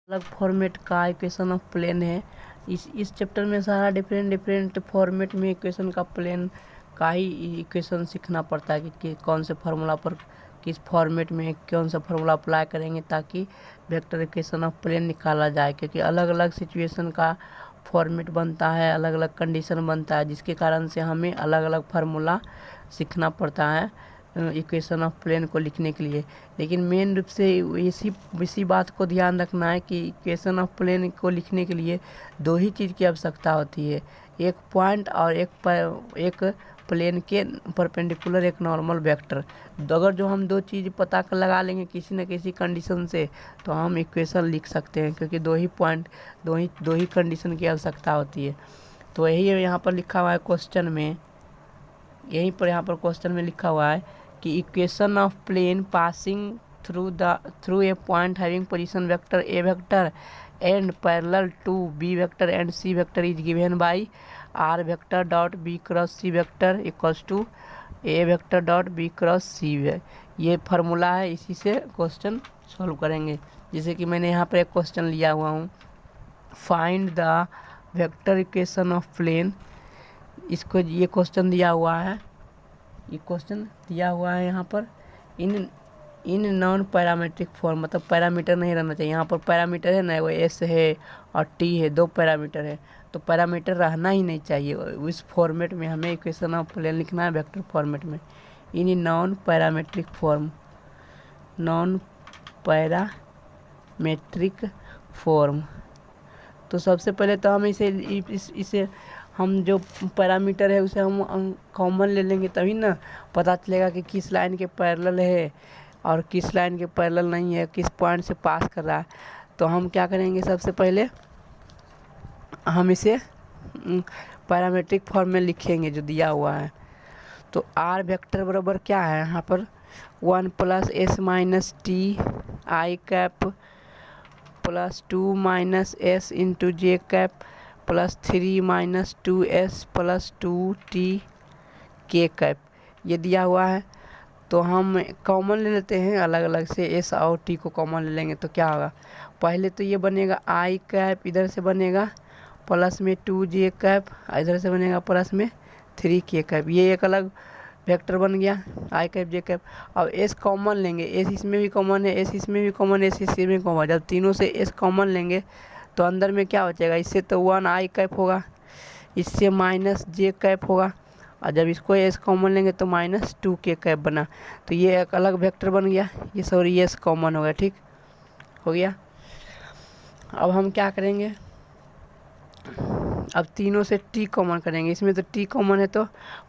अलग फॉर्मेट का equation of plane है। इस चैप्टर में सारा डिफरेंट फॉर्मेट में इक्वेशन का प्लेन का ही इक्वेशन सीखना पड़ता है कि कौन से फार्मूला पर किस फॉर्मेट में कौन सा फार्मूला अप्लाई करेंगे ताकि वेक्टर इक्वेशन ऑफ प्लेन निकाला जाए, क्योंकि अलग अलग सिचुएशन का फॉर्मेट बनता है, अलग अलग कंडीशन बनता है, जिसके कारण से हमें अलग अलग फार्मूला सीखना पड़ता है इक्वेशन ऑफ प्लेन को लिखने के लिए। लेकिन मेन रूप से इसी बात को ध्यान रखना है कि इक्वेशन ऑफ प्लेन को लिखने के लिए दो ही चीज़ की आवश्यकता होती है, एक पॉइंट और एक प्लेन के परपेंडिकुलर एक नॉर्मल वेक्टर। अगर जो हम दो चीज़ पता कर लगा लेंगे किसी न किसी कंडीशन से तो हम इक्वेशन लिख सकते हैं, क्योंकि दो ही कंडीशन की आवश्यकता होती है। तो यही यहाँ पर लिखा हुआ है क्वेश्चन में, यहाँ पर क्वेश्चन में लिखा हुआ है कि equation of plane passing through a point having position vector A vector and parallel to B vector and C vector is given by R vector dot B cross C vector equals to A vector dot B cross C. ये formula है, इसी से question solve करेंगे। जैसे कि मैंने यहाँ पर एक क्वेश्चन लिया हुआ हूँ, find the vector equation of plane. इसको ये क्वेश्चन दिया हुआ है, यहाँ पर इन नॉन पैरामीट्रिक फॉर्म, मतलब पैरामीटर नहीं रहना चाहिए। यहाँ पर पैरामीटर है ना, वो एस है और टी है, दो पैरामीटर है, तो पैरामीटर रहना ही नहीं चाहिए। उस फॉर्मेट में हमें इक्वेशन ऑफ प्लेन लिखना है वेक्टर फॉर्मेट में, इन नॉन पैरामीट्रिक फॉर्म। तो सबसे पहले तो हम इसे हम जो पैरामीटर है उसे हम कॉमन ले लेंगे, तभी ना पता चलेगा कि किस लाइन के पैरेलल है और किस लाइन के पैरेलल नहीं है, किस पॉइंट से पास कर रहा है। तो हम क्या करेंगे, सबसे पहले हम इसे पैरामीट्रिक फॉर्म में लिखेंगे जो दिया हुआ है। तो आर वेक्टर बराबर क्या है यहाँ पर 1 + s - t i cap plus 2 - s × j cap plus 3 - 2s plus 2t k cap, ये दिया हुआ है। तो हम कॉमन ले लेते हैं, अलग अलग से s और t को कॉमन ले लेंगे तो क्या होगा, पहले तो ये बनेगा i कैप, इधर से बनेगा प्लस में 2j कैप, इधर से बनेगा प्लस में 3k कैप। ये एक अलग वेक्टर बन गया i कैप j कैप। अब s कॉमन लेंगे, s इसमें भी कॉमन है, s इसमें भी कॉमन है, s इसमें भी कॉमन। जब तीनों से s कॉमन लेंगे तो अंदर में क्या बचेगा, इससे तो 1 i कैप होगा, इससे -j कैप होगा, और जब इसको s कॉमन लेंगे तो -2k कैप बना। तो ये एक अलग वेक्टर बन गया, ये सॉरी s कॉमन हो गया, ठीक हो गया। अब हम क्या करेंगे, अब तीनों से t कॉमन करेंगे, इसमें तो t कॉमन है तो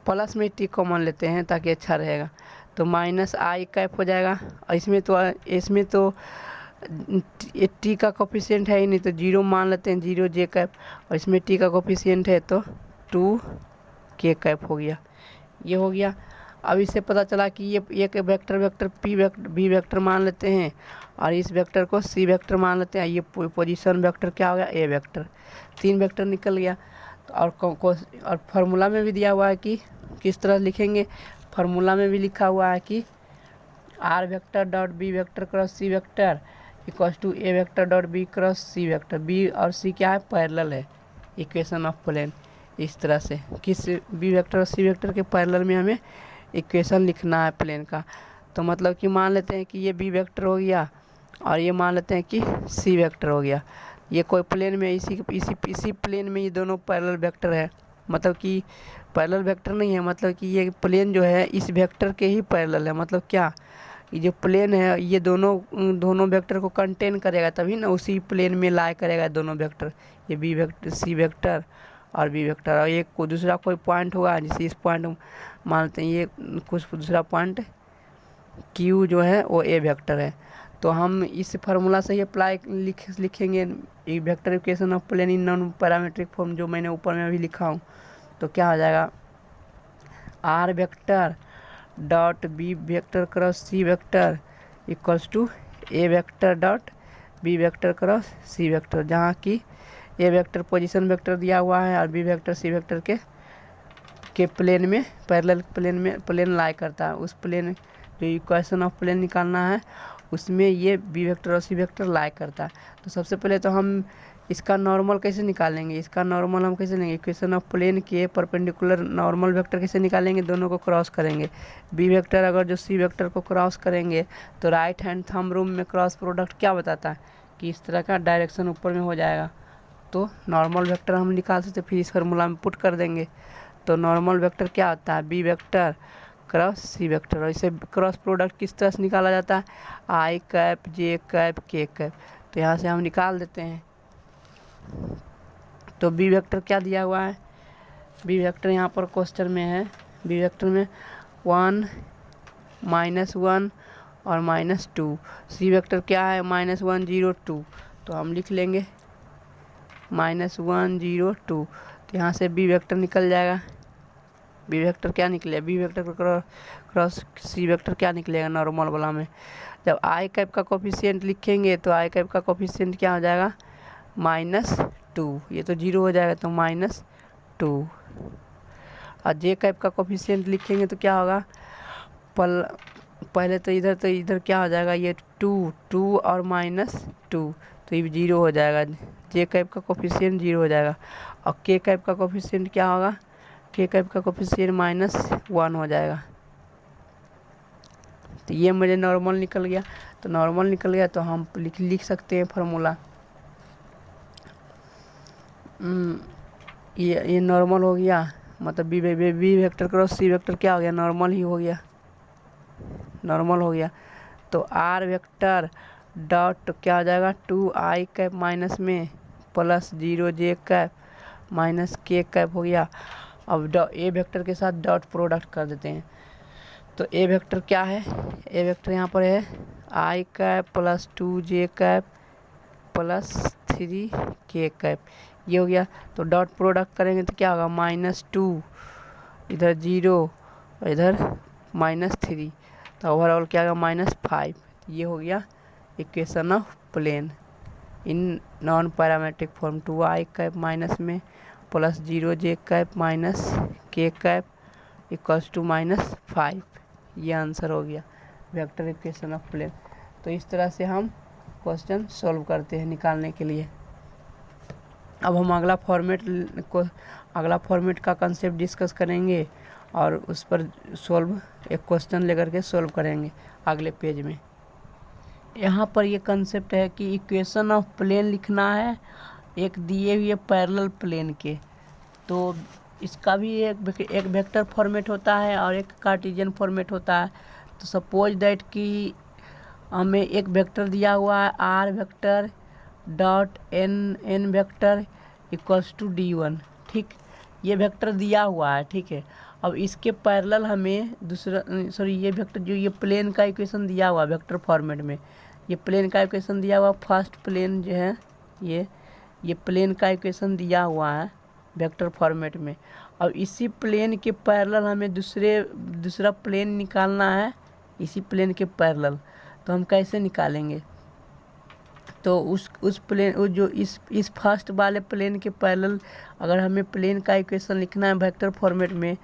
प्लस में t कॉमन लेते हैं ताकि अच्छा रहेगा। तो -i कैप हो जाएगा, और इसमें तो t का कोफिशिएंट है ही नहीं तो 0 मान लेते हैं, 0 j कैप, और इसमें t का कोफिशिएंट है तो 2k कैप हो गया, ये हो गया। अब इससे पता चला कि ये एक वेक्टर b वेक्टर मान लेते हैं और इस वेक्टर को c वेक्टर मान लेते हैं। ये पोजीशन वेक्टर क्या हो गया, a वेक्टर, 3 वेक्टर निकल गया। तो और फार्मूला में भी दिया हुआ है कि किस तरह लिखेंगे, फार्मूला में भी लिखा हुआ है कि R vector dot B vector cross C vector equals to A vector dot B cross C vector. B और सी क्या है, पैरेलल है, इक्वेशन ऑफ प्लेन। इस तरह से किस बी वेक्टर और सी वेक्टर के पैरेलल में हमें इक्वेशन लिखना है प्लेन का। तो मतलब कि मान लेते हैं कि ये बी वेक्टर हो गया और ये मान लेते हैं कि सी वेक्टर हो गया। ये कोई प्लेन में इसी प्लेन में ये दोनों पैरेलल वेक्टर है, मतलब कि पैरेलल वेक्टर नहीं है, मतलब कि ये प्लेन जो है इस वेक्टर के ही पैरेलल है। मतलब क्या, ये जो प्लेन है ये दोनों वेक्टर को कंटेन करेगा, तभी ना उसी प्लेन में लाई करेगा दोनों वेक्टर, ये बी वेक्टर सी वेक्टर और बी वेक्टर। और एक को दूसरा कोई पॉइंट होगा, जैसे इस पॉइंट मानते हैं, ये कुछ दूसरा पॉइंट क्यू जो है वो ए वेक्टर है। तो हम इस फार्मूला से ही अप्लाई लिखेंगे vector equation of plane in non parametric form, जो मैंने ऊपर में अभी लिखा हूँ। तो क्या हो जाएगा, R vector dot B vector cross C vector equals to A vector dot B vector cross C vector, जहाँ की ए वेक्टर पोजीशन वेक्टर दिया हुआ है और बी वेक्टर सी वेक्टर के प्लेन में पैरेलल प्लेन लाई करता है। उस प्लेन जो इक्वेशन ऑफ प्लेन निकालना है उसमें ये बी वेक्टर और सी वेक्टर लाई करता है। तो सबसे पहले तो हम इसका नॉर्मल कैसे निकालेंगे, इसका नॉर्मल हम कैसे लेंगे, इक्वेशन ऑफ प्लेन के परपेंडिकुलर नॉर्मल वेक्टर कैसे निकालेंगे, दोनों को क्रॉस करेंगे। बी वेक्टर अगर जो सी वेक्टर को क्रॉस करेंगे तो राइट हैंड थंब रूल में क्रॉस प्रोडक्ट क्या बताता है कि इस तरह का डायरेक्शन ऊपर में हो जाएगा। तो नॉर्मल वेक्टर हम निकाल सकते, फिर इस फार्मूला में पुट कर देंगे। तो नॉर्मल वेक्टर क्या होता है, B vector cross C vector. और इसे क्रॉस प्रोडक्ट किस तरह से निकाला जाता है, आई कैप जे कैप के कैप। तो यहाँ से हम निकाल देते हैं। तो बी वेक्टर क्या दिया हुआ है, बी वेक्टर यहाँ पर क्वेश्चन में है, बी वेक्टर में 1 -1 और -2। सी वेक्टर क्या है, -1 0 2। तो हम लिख लेंगे -1 0 2। तो यहाँ से बी वेक्टर निकल जाएगा। बी वेक्टर क्या निकलेगा, बी वेक्टर को क्रॉस सी वेक्टर क्या निकलेगा नॉर्मल वाला में। जब आई कैप का कोफिशिएंट लिखेंगे तो आई कैप का कोफिशिएंट क्या हो जाएगा, -2। ये तो 0 हो जाएगा, तो -2। और जे कैप का कोफिशिएंट लिखेंगे तो क्या होगा, पहले तो इधर क्या हो जाएगा, ये 2 और -2, तो ये 0 हो जाएगा। जे कैप का कोफिशिएंट 0 हो जाएगा। और के कैप का कोफिशिएंट क्या होगा, के कैप का कोफिशिएंट -1 हो जाएगा। तो ये मुझे नॉर्मल निकल गया। तो नॉर्मल निकल गया तो हम लिख सकते हैं फार्मूला। ये नॉर्मल हो गया, मतलब B vector cross C vector क्या हो गया, नॉर्मल ही हो गया, नॉर्मल हो गया। तो आर वेक्टर डॉट क्या हो जाएगा, 2 आई कैप माइनस में plus 0 J cap minus K cap हो गया। अब ए वेक्टर के साथ डॉट प्रोडक्ट कर देते हैं। तो ए वेक्टर क्या है, ए वेक्टर यहाँ पर है आई कैप प्लस 2 जे कैप प्लस 3 के कैप, ये हो गया। तो डॉट प्रोडक्ट करेंगे तो क्या होगा, -2 इधर 0 इधर -3, तो ओवरऑल क्या होगा -5। ये हो गया equation of plane in non parametric form. 2 I cap minus में plus 0 J cap minus K cap equals to -5। ये आंसर हो गया वेक्टर इक्वेशन ऑफ प्लेन। तो इस तरह से हम क्वेश्चन सॉल्व करते हैं निकालने के लिए। अब हम अगला फॉर्मेट का कंसेप्ट डिस्कस करेंगे और उस पर एक क्वेश्चन लेकर के सॉल्व करेंगे अगले पेज में। यहाँ पर ये कंसेप्ट है कि इक्वेशन ऑफ प्लेन लिखना है एक दिए हुए पैरेलल प्लेन के। तो इसका भी एक वेक्टर फॉर्मेट होता है और एक कार्टेशियन फॉर्मेट होता है। तो सपोज दैट कि हमें एक वेक्टर दिया हुआ है R vector dot N vector equals to d1, ठीक, ये वेक्टर दिया हुआ है, ठीक है। अब इसके पैरेलल हमें ये वेक्टर जो ये प्लेन का इक्वेशन दिया हुआ वेक्टर फॉर्मेट में, ये प्लेन का इक्वेशन दिया हुआ फर्स्ट प्लेन जो है ये प्लेन का इक्वेशन दिया हुआ है वेक्टर फॉर्मेट में। अब इसी प्लेन के पैरेलल हमें दूसरा प्लेन निकालना है इसी प्लेन के पैरेलल। तो हम कैसे निकालेंगे, तो उस प्लेन जो इस फर्स्ट वाले प्लेन के पैरेलल अगर हमें प्लेन का इक्वेशन लिखना है वेक्टर फॉर्मेट में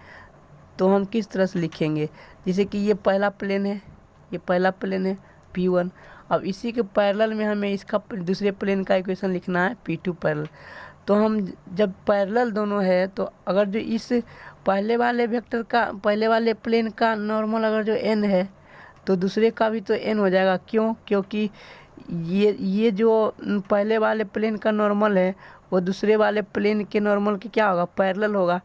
तो हम किस तरह से लिखेंगे, जैसे कि ये पहला प्लेन है P1। अब इसी के पैरेलल में हमें इसका दूसरे प्लेन का इक्वेशन लिखना है P2 पैरेलल। तो हम जब पैरेलल दोनों है तो अगर जो इस पहले वाले प्लेन का नॉर्मल अगर जो n है तो दूसरे का भी तो n हो जाएगा। क्यों, क्योंकि ये जो पहले वाले प्लेन का नॉर्मल है वो दूसरे वाले प्लेन के नॉर्मल के क्या होगा, पैरेलल होगा।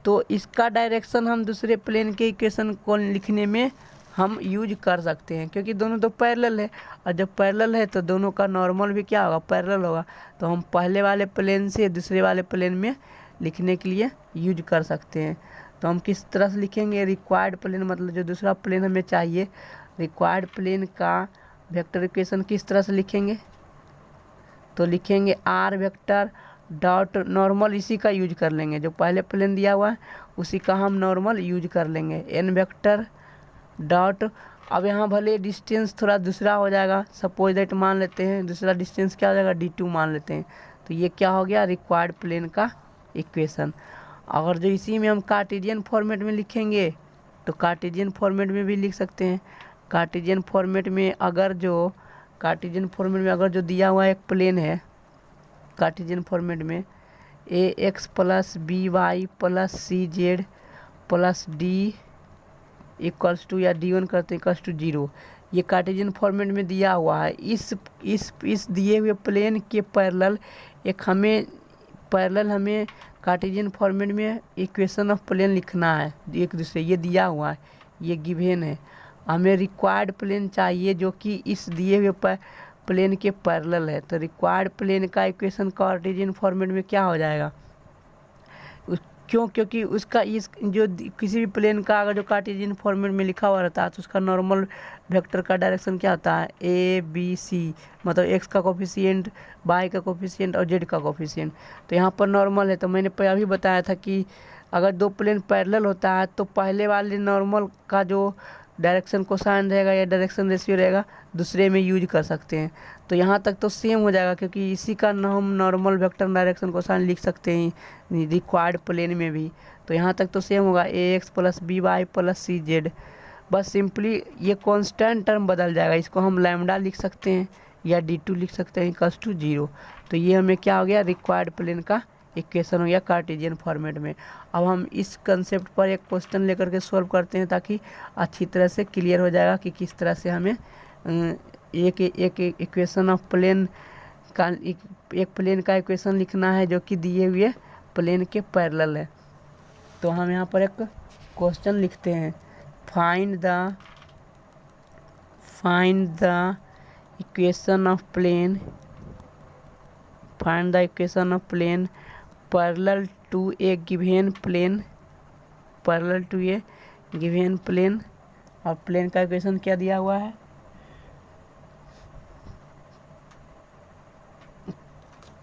तो इसका डायरेक्शन हम दूसरे प्लेन के इक्वेशन को लिखने में हम यूज कर सकते हैं, क्योंकि दोनों तो पैरेलल है और जब पैरेलल है तो दोनों का नॉर्मल भी क्या होगा, पैरेलल होगा। तो हम पहले वाले प्लेन से दूसरे वाले प्लेन में लिखने के लिए यूज कर सकते हैं। तो हम किस तरह से लिखेंगे, रिक्वायर्ड प्लेन मतलब जो दूसरा प्लेन हमें चाहिए, रिक्वायर्ड प्लेन का वेक्टर इक्वेशन किस तरह से लिखेंगे, तो लिखेंगे आर वेक्टर डॉट नॉर्मल इसी का यूज कर लेंगे, जो पहले प्लेन दिया हुआ है उसी का हम नॉर्मल यूज कर लेंगे। एन वेक्टर डॉट, अब यहाँ भले डिस्टेंस थोड़ा दूसरा हो जाएगा, सपोज दैट मान लेते हैं दूसरा डिस्टेंस क्या हो जाएगा d2 मान लेते हैं। तो ये क्या हो गया, रिक्वायर्ड प्लेन का इक्वेशन। अगर जो इसी में हम कार्टेशियन फॉर्मेट में लिखेंगे तो कार्टेशियन फॉर्मेट में भी लिख सकते हैं कार्टेशियन फॉर्मेट में अगर जो दिया हुआ एक प्लेन है कार्टेशियन फॉर्मेट में A X plus B Y plus C Z plus D equals to या डी वन करते इक्वल्स टू 0, ये कार्टेशियन फॉर्मेट में दिया हुआ है। इस दिए हुए प्लेन के पैरेलल हमें कार्टेशियन फॉर्मेट में इक्वेशन ऑफ प्लेन लिखना है एक दूसरे, ये दिया हुआ है, ये गिवन है। हमें रिक्वायर्ड प्लेन चाहिए जो कि इस दिए हुए प्लेन के पैरेलल है। तो रिक्वायर्ड प्लेन का इक्वेशन कार्टेशियन फॉर्मेट में क्या हो जाएगा, क्योंकि उसका इस जो किसी भी प्लेन का अगर जो कार्टेशियन फॉर्मेट में लिखा हुआ रहता है तो उसका नॉर्मल वेक्टर का डायरेक्शन क्या होता है, ए बी सी, मतलब एक्स का कोफिशिएंट, वाई का कोफिशिएंट और जेड का कोफिशिएंट। तो यहाँ पर नॉर्मल है। तो मैंने अभी बताया था कि अगर दो प्लेन पैरेलल होता है तो पहले वाले नॉर्मल का जो डायरेक्शन कोसाइन रहेगा या डायरेक्शन रेशियो रहेगा दूसरे में यूज कर सकते हैं। तो यहाँ तक तो सेम हो जाएगा, क्योंकि इसी का हम नॉर्मल वेक्टर डायरेक्शन कोसाइन लिख सकते हैं रिक्वायर्ड प्लेन में भी। तो यहाँ तक तो सेम होगा, A X plus B Y plus C Z. बस सिंपली ये कांस्टेंट टर्म बदल जाएगा, इसको हम लैम्डा लिख सकते हैं या d2 लिख सकते हैं इक्वल्स टू 0। तो ये हमें क्या हो गया, रिक्वायर्ड प्लेन का इक्वेशन हो गया कार्टेशियन फॉर्मेट में। अब हम इस कंसेप्ट पर एक क्वेश्चन लेकर के सॉल्व करते हैं ताकि अच्छी तरह से क्लियर हो जाएगा कि किस तरह से हमें एक इक्वेशन ऑफ प्लेन का एक प्लेन का इक्वेशन लिखना है जो कि दिए हुए प्लेन के पैरेलल है। तो हम यहाँ पर एक क्वेश्चन लिखते हैं, find the equation of plane parallel to a given plane और प्लेन का इक्वेशन क्या दिया हुआ है,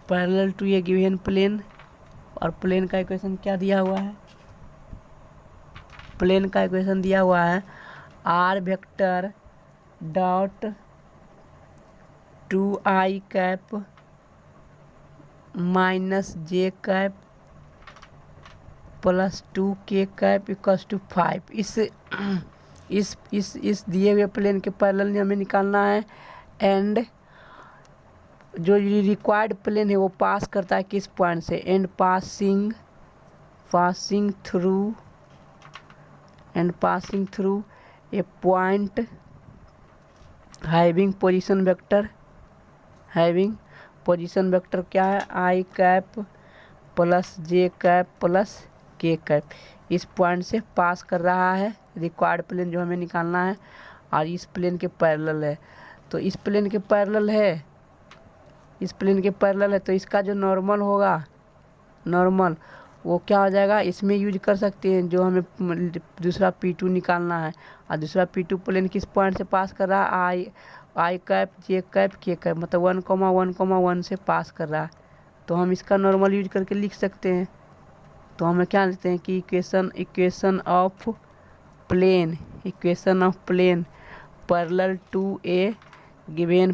parallel to a given plane, और प्लेन का इक्वेशन क्या दिया हुआ है, प्लेन का इक्वेशन दिया हुआ है R vector dot 2i cap minus J cap plus 2k cap equals to 5। इस दिए हुए प्लेन के पैरेलल हमें निकालना है। एंड जो रिक्वायर्ड प्लेन है वो पास करता है किस पॉइंट से, and passing through a point having position vector क्या है, आई कैप प्लस जे कैप प्लस के कैप। इस पॉइंट से पास कर रहा है रिक्वायर्ड प्लेन जो हमें निकालना है, और इस प्लेन के पैरेलल है। तो इस प्लेन के पैरेलल है तो इसका जो नॉर्मल होगा, नॉर्मल वो क्या हो जाएगा, इसमें यूज कर सकते हैं जो हमें दूसरा P2 निकालना है। और दूसरा P2 प्लेन किस पॉइंट से पास कर रहा है, आई कैप जे कैप के कैप, मतलब 1,1,1 से पास कर रहा है। तो हम इसका नॉर्मल यूज करके लिख सकते हैं। तो हमें क्या लिखते हैं कि equation of plane parallel to a given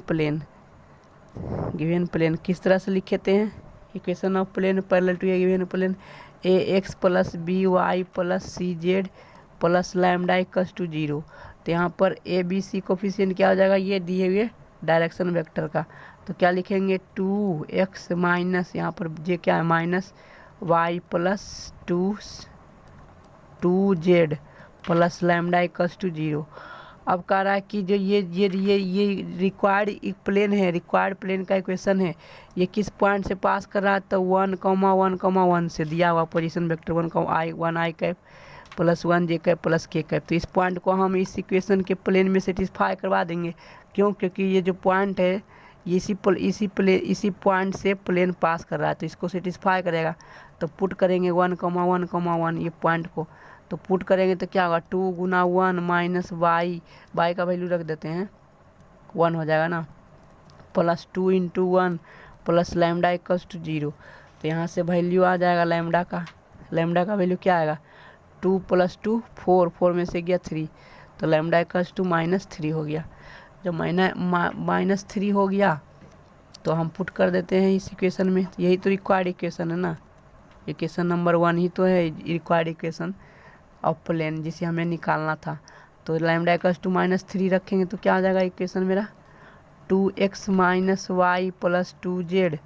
plane किस तरह से लिखते हैं, equation of plane parallel to a given plane A X plus B Y plus C Z plus lambda equals to 0। तो यहाँ पर ए बी सी कोफिशिएंट क्या हो जाएगा, ये दिए हुए डायरेक्शन वेक्टर का। तो क्या लिखेंगे, 2x माइनस यहाँ पर जे क्या है minus Y plus 2z plus lambda equals to 0। अब कह रहा है कि जो ये रिक्वायर्ड प्लेन है, रिक्वायर्ड प्लेन का इक्वेशन है, ये किस पॉइंट से पास कर रहा है, तो 1,1,1 से दिया हुआ पोजीशन वेक्टर 1 आई कैप प्लस 1 जे कैप प्लस के कैप। तो इस पॉइंट को हम इस इक्वेशन के प्लेन में सेटिस्फाई करवा देंगे। क्योंकि ये जो पॉइंट है इसी पॉइंट से प्लेन पास कर रहा है, तो इसको सेटिस्फाई करेगा। तो पुट करेंगे 1,1,1 ये पॉइंट को, तो पुट करेंगे तो क्या होगा, 2 गुना 1 माइनस वाई का वैल्यू रख देते हैं 1 हो जाएगा ना, plus 2 into 1 plus lambda equals to 0। तो यहाँ से वैल्यू आ जाएगा लैम्डा का वैल्यू क्या आएगा, 2 + 2 4 में से गया 3, तो लैम्डा इक्वल्स टू -3 हो गया। जब -3 हो गया तो हम पुट कर देते हैं इस इक्वेशन में। यही तो रिक्वायर्ड इक्वेशन है ना, इक्वेशन नंबर 1 ही तो है रिक्वायर्ड इक्वेशन ऑफ प्लेन जिसे हमें निकालना था। तो तो लैम्डा इक्वल्स टू -3 रखेंगे तो क्या आ जाएगा इक्वेशन मेरा 2x - y + 2z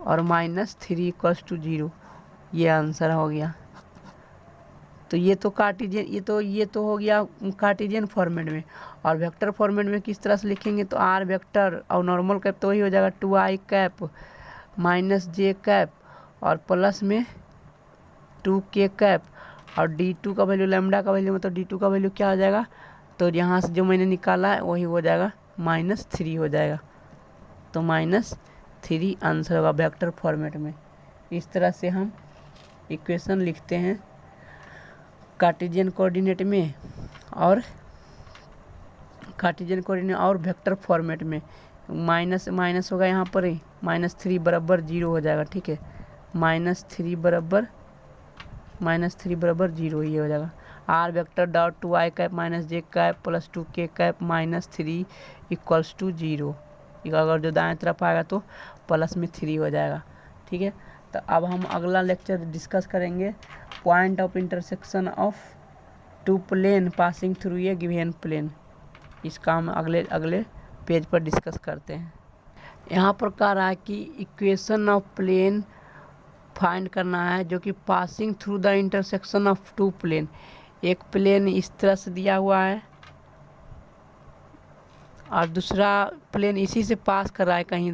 और -3 = 0। ये आंसर हो गया। तो ये तो कार्टेशियन ये तो हो गया कार्टेशियन फॉर्मेट में। और वेक्टर फॉर्मेट में किस तरह से लिखेंगे तो r वेक्टर और नॉर्मल कैप तो वही हो जाएगा 2i कैप -j कैप और प्लस में 2k कैप और d2 का वैल्यू लैम्डा का वैल्यू मतलब d2 का वैल्यू क्या हो जाएगा तो यहाँ से जो मैंने निकाला है वही हो जाएगा -3 हो जाएगा। तो -3 आंसर होगा वेक्टर फॉर्मेट में। इस तरह से हम इक्वेशन लिखते हैं कार्टेशियन कोऑर्डिनेट में और वेक्टर फॉर्मेट में। माइनस माइनस होगा यहाँ पर ही -3 बराबर 0 हो जाएगा। ठीक है, -3 बराबर 0 ये हो जाएगा। r vector dot 2i cap -j cap + 2k cap -3 = 0। अगर जो दाएं तरफ आएगा तो +3 हो जाएगा। ठीक है, तो अब हम अगला लेक्चर डिस्कस करेंगे point of intersection of 2 plane passing through a given plane. इसका हम अगले पेज पर डिस्कस करते हैं। यहाँ पर कह रहा है कि इक्वेशन ऑफ प्लेन फाइंड करना है जो कि passing through the intersection of 2 plane. एक प्लेन इस तरह से दिया हुआ है और दूसरा प्लेन इसी से पास कर रहा है, कहीं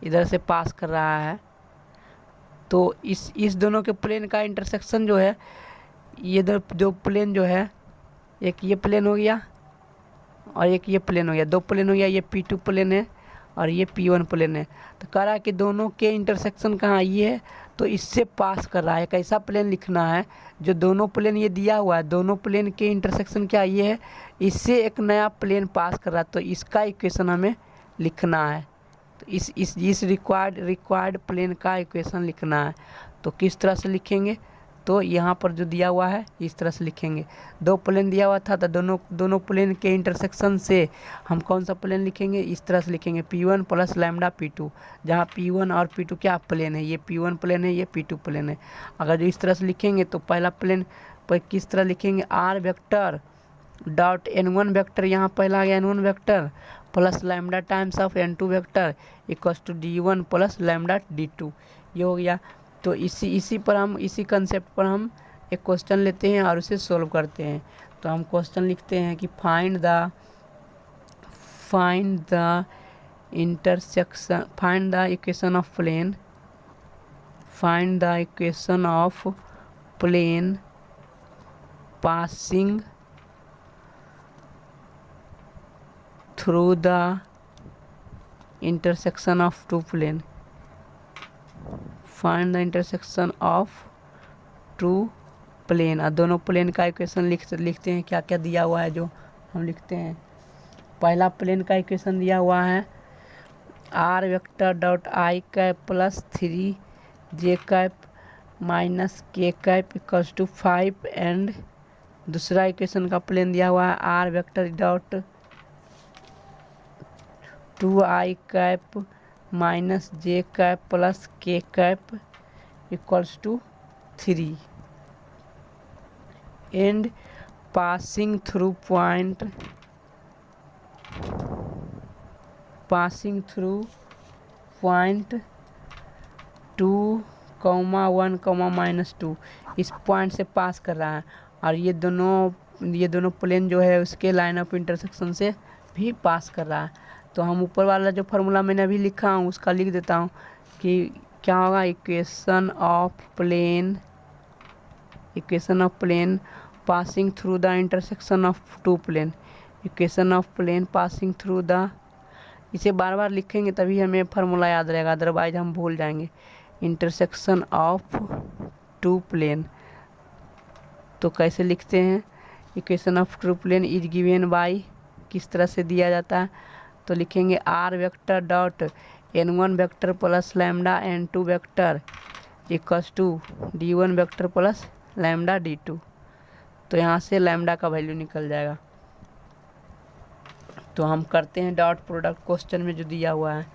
इधर से पास कर रहा है। तो इस दोनों के प्लेन का इंटरसेक्शन जो है, ये दो प्लेन जो है, एक ये प्लेन हो गया और एक ये प्लेन हो गया, 2 प्लेन हो गया। ये P2 प्लेन है और ये P1 प्लेन है। तो कह रहा है कि दोनों के इंटरसेक्शन कहाँ ये है तो इससे पास कर रहा है। एक ऐसा प्लेन लिखना है जो दोनों प्लेन ये दिया हुआ है, दोनों प्लेन के इंटरसेक्शन क्या ये है, इससे एक नया प्लेन पास कर रहा है। तो इसका इक्वेशन हमें लिखना है। तो इस रिक्वायर्ड प्लेन का इक्वेशन लिखना है। तो किस तरह से लिखेंगे तो यहाँ पर जो दिया हुआ है इस तरह से लिखेंगे। 2 प्लेन दिया हुआ था तो दोनों प्लेन के इंटरसेक्शन से हम कौन सा प्लेन लिखेंगे, इस तरह से लिखेंगे P1 + लैम्डा P2, जहाँ P1 और P2 क्या प्लेन है, ये P1 प्लेन है, ये P2 प्लेन है। अगर जो इस तरह से लिखेंगे तो पहला प्लेन पर किस तरह लिखेंगे r vector dot n1 vector, यहाँ पहला आ गया n1 vector + lambda times of n2 vector = d1 + lambda d2। ये हो गया। तो इसी कंसेप्ट पर हम एक क्वेश्चन लेते हैं और उसे सोल्व करते हैं। तो हम क्वेश्चन लिखते हैं कि find the equation of plane passing through the intersection of 2 plane. Find the intersection of 2 plane. और दोनों प्लेन का इक्वेशन लिखते हैं। क्या क्या दिया हुआ है जो हम लिखते हैं। पहला प्लेन का इक्वेशन दिया हुआ है r vector dot i cap + 3j cap -k cap = 5 and दूसरा इक्वेशन का प्लेन दिया हुआ है r vector dot 2i cap -j cap + k cap = 3 and passing through point 2, 1, -2 इस पॉइंट से पास कर रहा है। और ये दोनों प्लेन जो है उसके लाइन ऑफ इंटरसेक्शन से भी पास कर रहा है। तो हम ऊपर वाला जो फार्मूला मैंने अभी लिखा हूँ उसका लिख देता हूँ कि क्या होगा। Equation of plane passing through the intersection of 2 plane. Equation of plane passing through the, इसे बार बार लिखेंगे तभी हमें फार्मूला याद रहेगा, अदरवाइज हम भूल जाएंगे। इंटरसेक्शन ऑफ 2 प्लेन तो कैसे लिखते हैं। Equation of 2 plane is given by, किस तरह से दिया जाता है तो लिखेंगे r vector dot n1 vector + lambda n2 vector = d1 vector + lambda d2। तो यहाँ से लैम्डा का वैल्यू निकल जाएगा। तो हम करते हैं डॉट प्रोडक्ट क्वेश्चन में जो दिया हुआ है।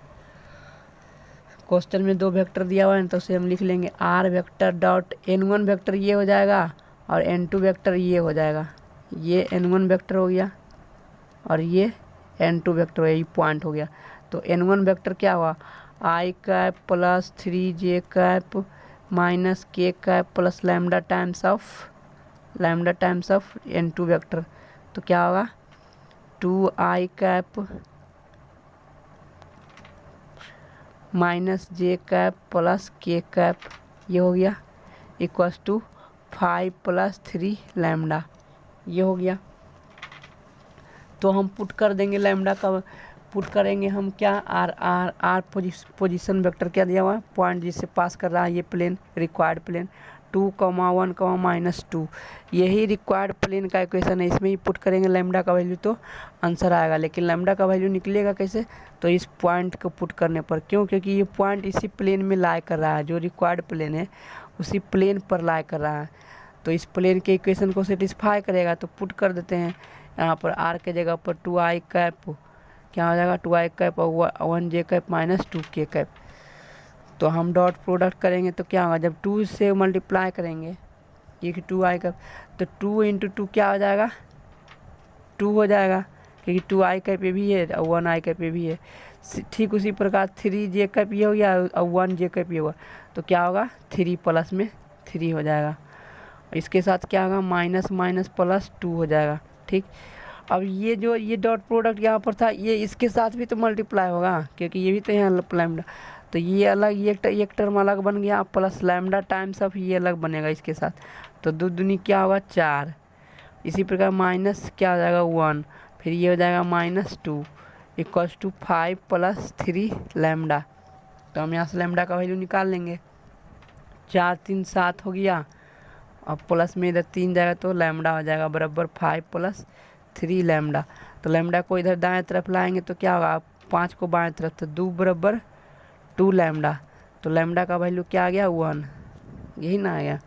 क्वेश्चन में 2 वेक्टर दिया हुआ है तो उसे हम लिख लेंगे r vector dot n1 vector ये हो जाएगा और n2 वेक्टर ये हो जाएगा। ये n1 वेक्टर हो गया और ये n2 वेक्टर हो गया, ये पॉइंट हो गया। तो n1 वेक्टर क्या हुआ, I cap plus 3j cap minus k cap plus lambda times of n2 vector. तो क्या होगा 2i cap minus j cap plus k cap, ये हो गया इक्वल्स टू 5 प्लस 3 लैम्डा, ये हो गया। तो हम पुट कर देंगे लैम्डा का, पुट करेंगे हम क्या, आर पोजीशन वेक्टर क्या दिया हुआ है, पॉइंट जिससे पास कर रहा है ये प्लेन, रिक्वायर्ड प्लेन 2,1, -2, यही रिक्वायर्ड प्लेन का इक्वेशन है। इसमें ही पुट करेंगे लैम्डा का वैल्यू तो आंसर आएगा। लेकिन लैम्डा का वैल्यू निकलेगा कैसे, तो इस पॉइंट को पुट करने पर, क्यों, क्योंकि ये पॉइंट इसी प्लेन में लाई कर रहा है, जो रिक्वायर्ड प्लेन है उसी प्लेन पर लाई कर रहा है। तो इस प्लेन के इक्वेशन को सेटिस्फाई करेगा। तो पुट कर देते हैं यहाँ पर आर के जगह पर 2i कैप क्या हो जाएगा, 2i कैप और 1j cap minus 2k cap. तो हम डॉट प्रोडक्ट करेंगे तो क्या होगा, जब 2 से मल्टीप्लाई करेंगे ये कि 2i कैप, तो 2 इंटू 2 क्या हो जाएगा, 2 हो जाएगा, क्योंकि 2i कैप ये भी है और 1i कैप ये भी है। ठीक उसी प्रकार 3j कैप ये हो गया और 1j कैप ये हुआ, तो क्या होगा 3 प्लस में 3 हो जाएगा। इसके साथ क्या होगा, माइनस माइनस प्लस 2 हो जाएगा। ठीक, अब ये जो ये डॉट प्रोडक्ट यहाँ पर था, ये इसके साथ भी तो मल्टीप्लाई होगा, क्योंकि ये भी तो यहाँ लैम्डा, तो ये अलग, ये एक टर्म अलग बन गया, प्लस लैम्डा टाइम्स ऑफ ये अलग बनेगा इसके साथ। तो 2 दूनी क्या होगा 4, इसी प्रकार माइनस क्या हो जाएगा 1, फिर ये हो जाएगा -2 इक्वल्स टू 5 प्लस 3 लैम्डा। तो हम यहाँ से लैम्डा का वैल्यू निकाल लेंगे, 4 3 7 हो गया, और प्लस में इधर 3 जाएगा तो लैम्डा हो जाएगा बराबर 5 प्लस 3 लैम्डा। तो लैम्डा को इधर दाएं तरफ लाएंगे तो क्या होगा, 5 को बाएं तरफ, तो 2 बराबर 2 लैम्डा। तो लैम्डा का वैल्यू क्या आ गया 1, यही ना आ गया,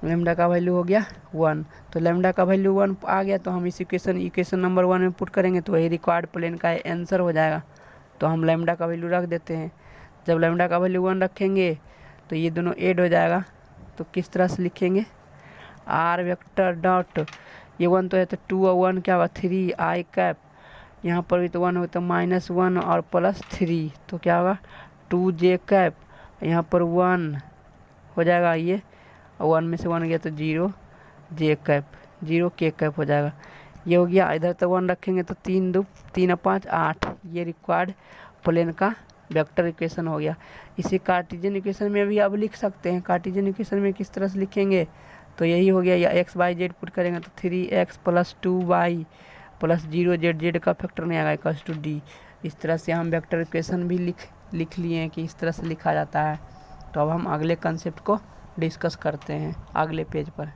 लैम्डा का वैल्यू हो गया 1। तो लैम्डा का वैल्यू 1 आ गया, तो हम इस इक्वेशन नंबर 1 में पुट करेंगे तो वही रिक्वायर्ड प्लेन का आंसर हो जाएगा। तो हम लैम्डा का वैल्यू रख देते हैं। जब लैम्डा का वैल्यू 1 रखेंगे तो ये दोनों ऐड हो जाएगा। तो किस तरह से लिखेंगे, आर वेक्टर डॉट, ये 1 तो है तो 2 और 1 क्या होगा 3i कैप, यहाँ पर भी तो 1 हो तो -1 और प्लस 3, तो क्या होगा 2j कैप, यहाँ पर 1 हो जाएगा ये, और 1 में से 1 गया तो 0j कैप, 0k कैप हो जाएगा। ये हो गया, इधर तो 1 रखेंगे तो 3 2 3 और 5 8, ये रिक्वायर्ड प्लेन का वेक्टर इक्वेशन हो गया। इसे कार्टेशियन इक्वेशन में भी अब लिख सकते हैं। कार्टेशियन इक्वेशन में किस तरह से लिखेंगे, तो यही हो गया, या x y z पुट करेंगे तो 3x plus 2y plus 0z, z का फैक्टर नहीं आएगा इक्वल्स टू d। इस तरह से हम वेक्टर इक्वेशन भी लिख लिए हैं कि इस तरह से लिखा जाता है। तो अब हम अगले कंसेप्ट को डिस्कस करते हैं अगले पेज पर।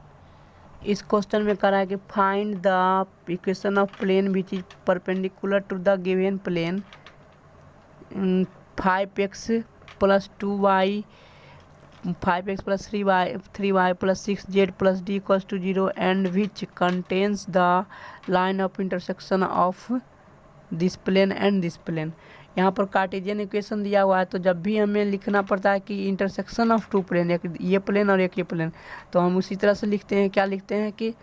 इस क्वेश्चन में करा है कि find the equation of plane which is perpendicular to the given plane 5x plus 2y 5x plus 3y plus 6z plus d equals to 0 and which contains the line of intersection of this plane and this plane. यहाँ पर Cartesian equation दिया हुआ है, तो जब भी हमें लिखना पड़ता है कि इंटरसेक्शन ऑफ 2 प्लेन, एक ये प्लेन और एक ये प्लेन, तो हम उसी तरह से लिखते हैं। क्या लिखते हैं कि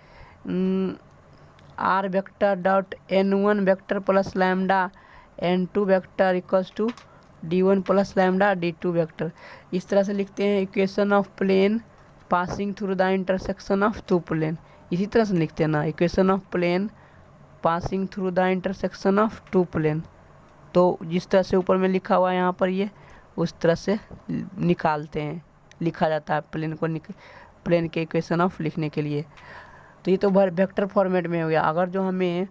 R vector dot n1 vector plus lambda n2 vector equals to d1 plus lambda d2 vector. इस तरह से लिखते हैं equation of plane passing through the intersection of 2 plane. इसी तरह से लिखते हैं ना, equation of plane passing through the intersection of 2 plane. तो जिस तरह से ऊपर में लिखा हुआ है यहाँ पर, ये उस तरह से निकालते हैं, लिखा जाता है प्लेन को, प्लेन के इक्वेशन ऑफ लिखने के लिए। तो ये तो वेक्टर फॉर्मेट में हो गया। अगर जो हमें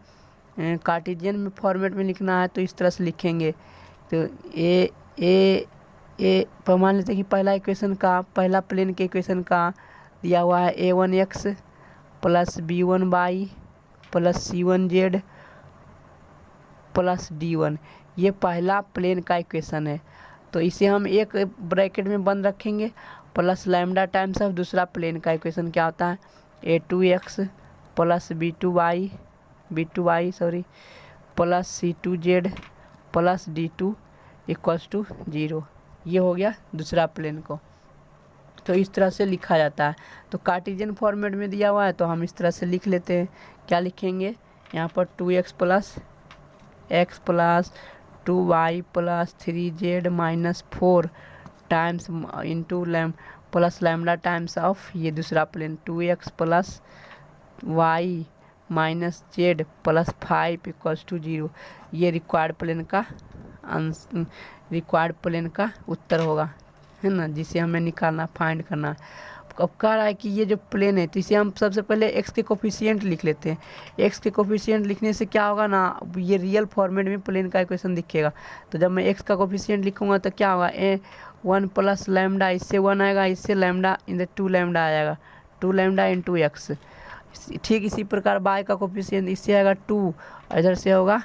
कार्टेशियन में फॉर्मेट में लिखना है तो इस तरह से लिखेंगे। तो ए पर मान लेते हैं कि पहला इक्वेशन का, पहला प्लेन के इक्वेशन का दिया हुआ है a1x plus b1y plus c1z plus d1, ये पहला प्लेन का इक्वेशन है। तो इसे हम एक ब्रैकेट में बंद रखेंगे, प्लस लैम्डा टाइम्स ऑफ दूसरा प्लेन का इक्वेशन क्या होता है, a2x plus b2y plus c2z plus d2 equals to 0। ये हो गया दूसरा प्लेन को। तो इस तरह से लिखा जाता है। तो कार्टेशियन फॉर्मेट में दिया हुआ है तो हम इस तरह से लिख लेते हैं। क्या लिखेंगे यहाँ पर 2x plus x plus 2y plus 3z minus 4 times into plus lambda times of ये दूसरा plane 2x plus y minus Z plus 5 equals to 0। ये रिक्वायर्ड प्लेन का उत्तर होगा, है ना, जिसे हमें निकालना फाइंड करना है। अब कह रहा है कि ये जो प्लेन है तो इसे हम सबसे पहले x के कोफिशिएंट लिख लेते हैं। x के कोफिशिएंट लिखने से क्या होगा ना, ये रियल फॉर्मेट में प्लेन का इक्वेशन दिखेगा। तो जब मैं x का कोफिशिएंट लिखूंगा तो क्या होगा, 1 प्लस लैम्डा, इससे 1 आएगा, इससे लैम्डा इन द 2 लैम्डा आएगा, 2 लैम्डा इंटू एक्स। ठीक इसी प्रकार y का कोफिशिएंट इससे आएगा 2, इधर से होगा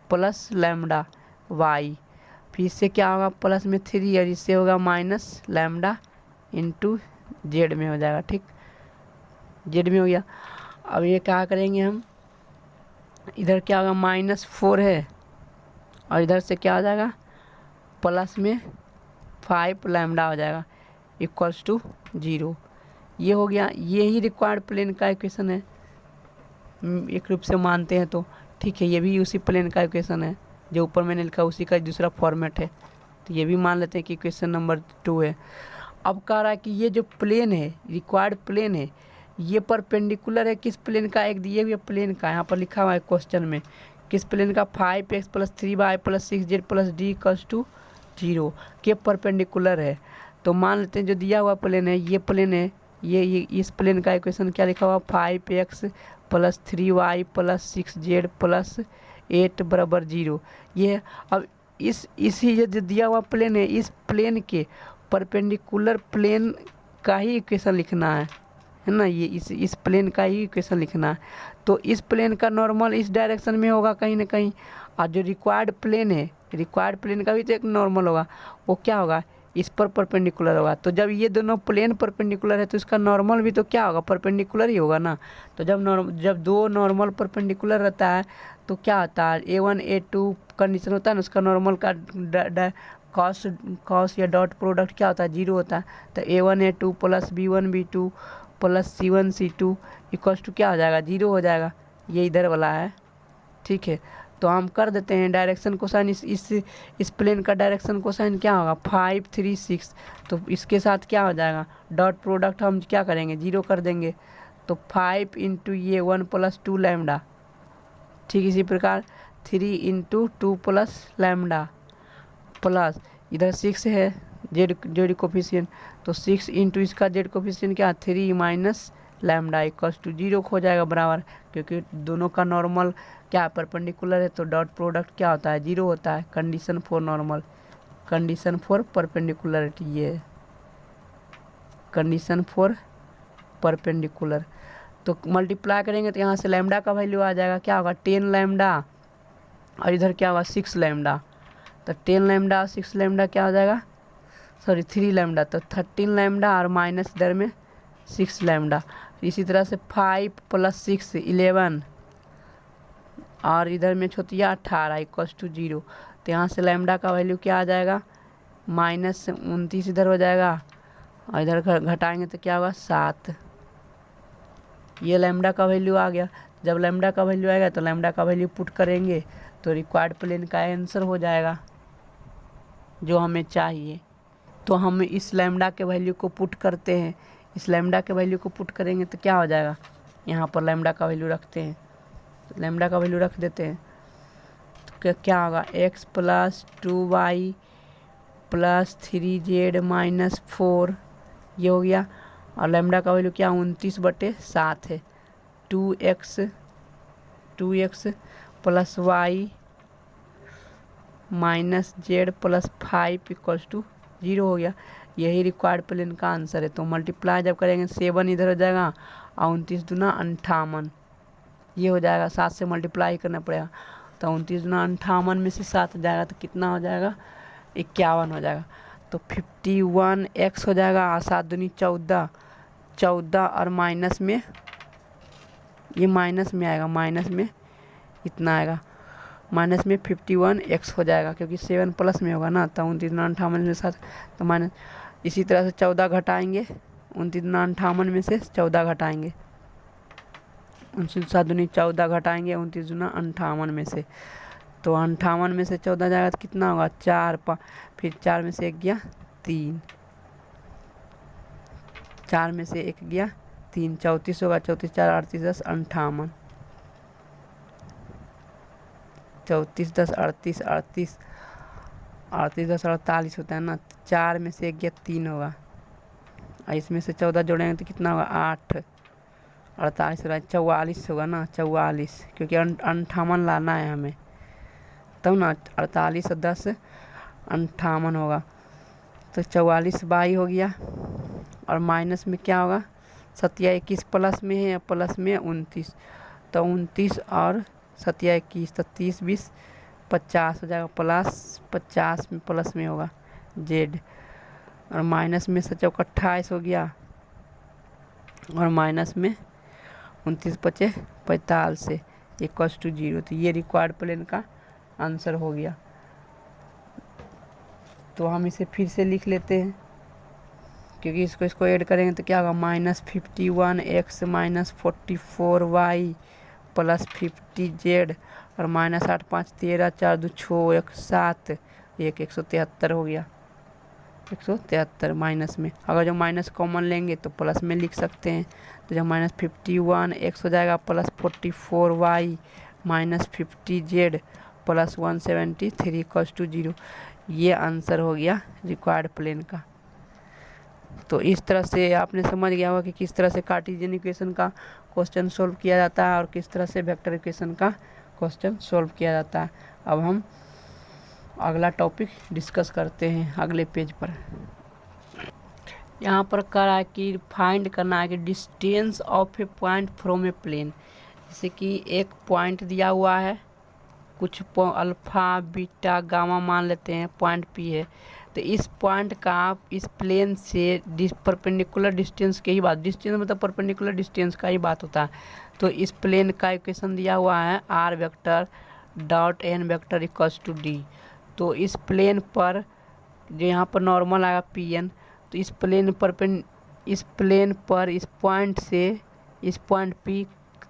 प्लस लैम्डा y, फिर इससे क्या होगा प्लस में 3 और इससे होगा माइनस लैम्डा इंटू जेड में हो जाएगा। ठीक, जेड में हो गया। अब ये क्या करेंगे हम, इधर क्या होगा -4 है और इधर से क्या हो जाएगा प्लस में 5 लैम्डा हो जाएगा इक्वल्स टू 0। ये हो गया, ये ही रिक्वायर्ड प्लेन का इक्वेशन है एक रूप से मानते हैं तो। ठीक है, ये भी उसी प्लेन का इक्वेशन है जो ऊपर मैंने लिखा, उसी का दूसरा फॉर्मेट है। तो ये भी मान लेते हैं कि इक्वेशन नंबर 2 है। अब कह रहा है कि ये जो प्लेन है, रिक्वायर्ड प्लेन है, ये परपेंडिकुलर है किस प्लेन का, एक दिए हुए प्लेन का। यहाँ पर लिखा हुआ है क्वेश्चन में किस प्लेन का, 5x plus 3y plus 6z plus d equals to 0 के परपेंडिकुलर है। तो मान लेते हैं जो दिया हुआ प्लेन है ये प्लेन है, ये इस प्लेन का इक्वेशन क्या लिखा हुआ, 5x plus 3y plus 6z plus 8 बराबर 0। ये अब इसी जो दिया हुआ प्लेन है, इस प्लेन के परपेंडिकुलर प्लेन का ही इक्वेशन लिखना है ना, ये इस प्लेन का ही इक्वेशन लिखना है। तो इस प्लेन का नॉर्मल इस डायरेक्शन में होगा कहीं ना कहीं, और जो रिक्वायर्ड प्लेन है, रिक्वायर्ड प्लेन का भी तो एक नॉर्मल होगा, वो क्या होगा इस पर परपेंडिकुलर होगा। तो जब ये दोनों प्लेन परपेंडिकुलर है तो इसका नॉर्मल भी तो क्या होगा, परपेंडिकुलर ही होगा ना। तो जब दो नॉर्मल परपेंडिकुलर रहता है तो क्या होता है, A1 A2 कंडीशन होता है ना, उसका नॉर्मल का कॉस या डॉट प्रोडक्ट क्या होता है, 0 होता है। तो A1 A2 plus B1 B2 plus C1 C2 equals to क्या हो जाएगा, 0 हो जाएगा। ये इधर वाला है, ठीक है। तो हम कर देते हैं डायरेक्शन कोसाइन, इस प्लेन का डायरेक्शन कोसाइन क्या होगा 5 3 6। तो इसके साथ क्या हो जाएगा, डॉट प्रोडक्ट हम क्या करेंगे 0 कर देंगे। तो 5 इंटू ये 1 प्लस 2 लैम्डा, ठीक इसी प्रकार 3 इंटू 2 प्लस लैम्डा प्लस इधर 6 है जेड कोफिशिएंट, तो 6 इंटू इसका जेड कोफिशिएंट क्या 3 माइनस लैम्डा इक्वल्स टू 0 हो जाएगा बराबर, क्योंकि दोनों का नॉर्मल क्या परपेंडिकुलर है तो डॉट प्रोडक्ट क्या होता है 0 होता है। Condition for normal, condition for perpendicularity, ये कंडीशन फॉर परपेंडिकुलर। तो मल्टीप्लाई करेंगे तो यहाँ से लैम्डा का वैल्यू आ जाएगा, क्या होगा 10 लैम्डा और इधर क्या होगा 6 लैम्डा। तो 10 लैम्डा और 6 लैम्डा क्या हो जाएगा, सॉरी 3 लैम्डा, तो 13 लैम्डा और माइनस इधर में 6 लैम्डा। इसी तरह से 5 प्लस 6 11 और इधर में छोटिया 18 इक्वल्स टू 0। तो यहाँ से लैम्डा का वैल्यू क्या आ जाएगा -29 इधर हो जाएगा और इधर घटाएंगे तो क्या होगा 7। ये लैम्डा का वैल्यू आ गया। जब लैम्डा का वैल्यू आएगा तो लैम्डा का वैल्यू पुट करेंगे तो रिक्वायर्ड प्लेन का आंसर हो जाएगा जो हमें चाहिए। तो हम इस लैम्डा के वैल्यू को पुट करते हैं, इस लैम्डा के वैल्यू को पुट करेंगे तो क्या हो जाएगा, यहाँ पर लैम्डा का वैल्यू रखते हैं, तो लैम्डा का वैल्यू रख देते हैं तो क्या होगा x plus 2y plus 3z minus 4, ये हो गया। और लैम्डा का वैल्यू क्या 29/7 है। 2x plus y minus Z plus 5 equals to 0 हो गया। यही रिक्वायर्ड प्लेन का आंसर है। तो मल्टीप्लाई जब करेंगे 7 इधर हो जाएगा और 29 दूना 58, ये हो जाएगा। 7 से मल्टीप्लाई करना पड़ेगा तो 29 दूना 58 में से 7 जाएगा तो कितना हो जाएगा 51 हो जाएगा। तो 51x हो जाएगा और 7 दूनी 14 और माइनस में ये माइनस में आएगा, माइनस में इतना आएगा, माइनस में 51x हो जाएगा क्योंकि 7 प्लस में होगा ना। तो 29 58 में 7 तो माइनस इसी तरह से 14 घटाएंगे, 29 दूना 58 में से 14 घटाएंगे, 29 7 दूनी 14 घटाएंगे 29 दूना 58 में से, तो 58 में से 14 जाएगा तो कितना होगा 4 फिर 4 में से 1 गया 3, 4 में से 1 गया 3, 34 होगा, 34 4 38 10 58, 34 10 38 38 38 10 48 होता है ना, 4 में से 1 गया 3 होगा, और इसमें से 14 जोड़ेंगे तो कितना होगा 8, 48 होगा, 44 होगा ना, 44, क्योंकि 58 लाना है हमें, तब ना 48 और 10 58 होगा, तो 44 22 हो गया, और माइनस में क्या होगा 7 21 प्लस में है या प्लस में 29, तो 29 और 7 21 तो 30 20 50 हो जाएगा, प्लस 50 में प्लस में होगा जेड, और माइनस में 7 28 हो गया, और माइनस में 29 बचे 45 इक्वल्स टू 0, तो ये रिक्वायर्ड प्लेन का आंसर हो गया। तो हम इसे फिर से लिख लेते हैं, क्योंकि इसको ऐड करेंगे तो क्या होगा -51x -44y प्लस 50z और -8 5 13 4 2 6 1 7 1 173 हो गया, 173 माइनस में। अगर जो माइनस कॉमन लेंगे तो प्लस में लिख सकते हैं, तो जब -51x हो जाएगा plus 44y -50z plus 173 equals to 0, ये आंसर हो गया रिक्वायर्ड प्लेन का। तो इस तरह से आपने समझ गया होगा कि किस तरह से कार्टेशियन इक्वेशन का क्वेश्चन सोल्व किया जाता है और किस तरह से वेक्टर इक्वेशन का क्वेश्चन सोल्व किया जाता है। अब हम अगला टॉपिक डिस्कस करते हैं अगले पेज पर। यहाँ पर कह रहा है कि फाइंड करना है कि distance of a point from a plane, जैसे कि एक पॉइंट दिया हुआ है, कुछ अल्फा बीटा गामा मान लेते हैं, पॉइंट पी है, तो इस पॉइंट का आप इस प्लेन से परपेंडिकुलर डिस्टेंस के ही बात, डिस्टेंस मतलब परपेंडिकुलर डिस्टेंस का ही बात होता है। तो इस प्लेन का इक्वेशन दिया हुआ है r vector dot n vector equals to d। तो इस प्लेन पर जो यहाँ पर नॉर्मल आएगा pn, तो इस प्लेन पर इस पॉइंट से इस पॉइंट p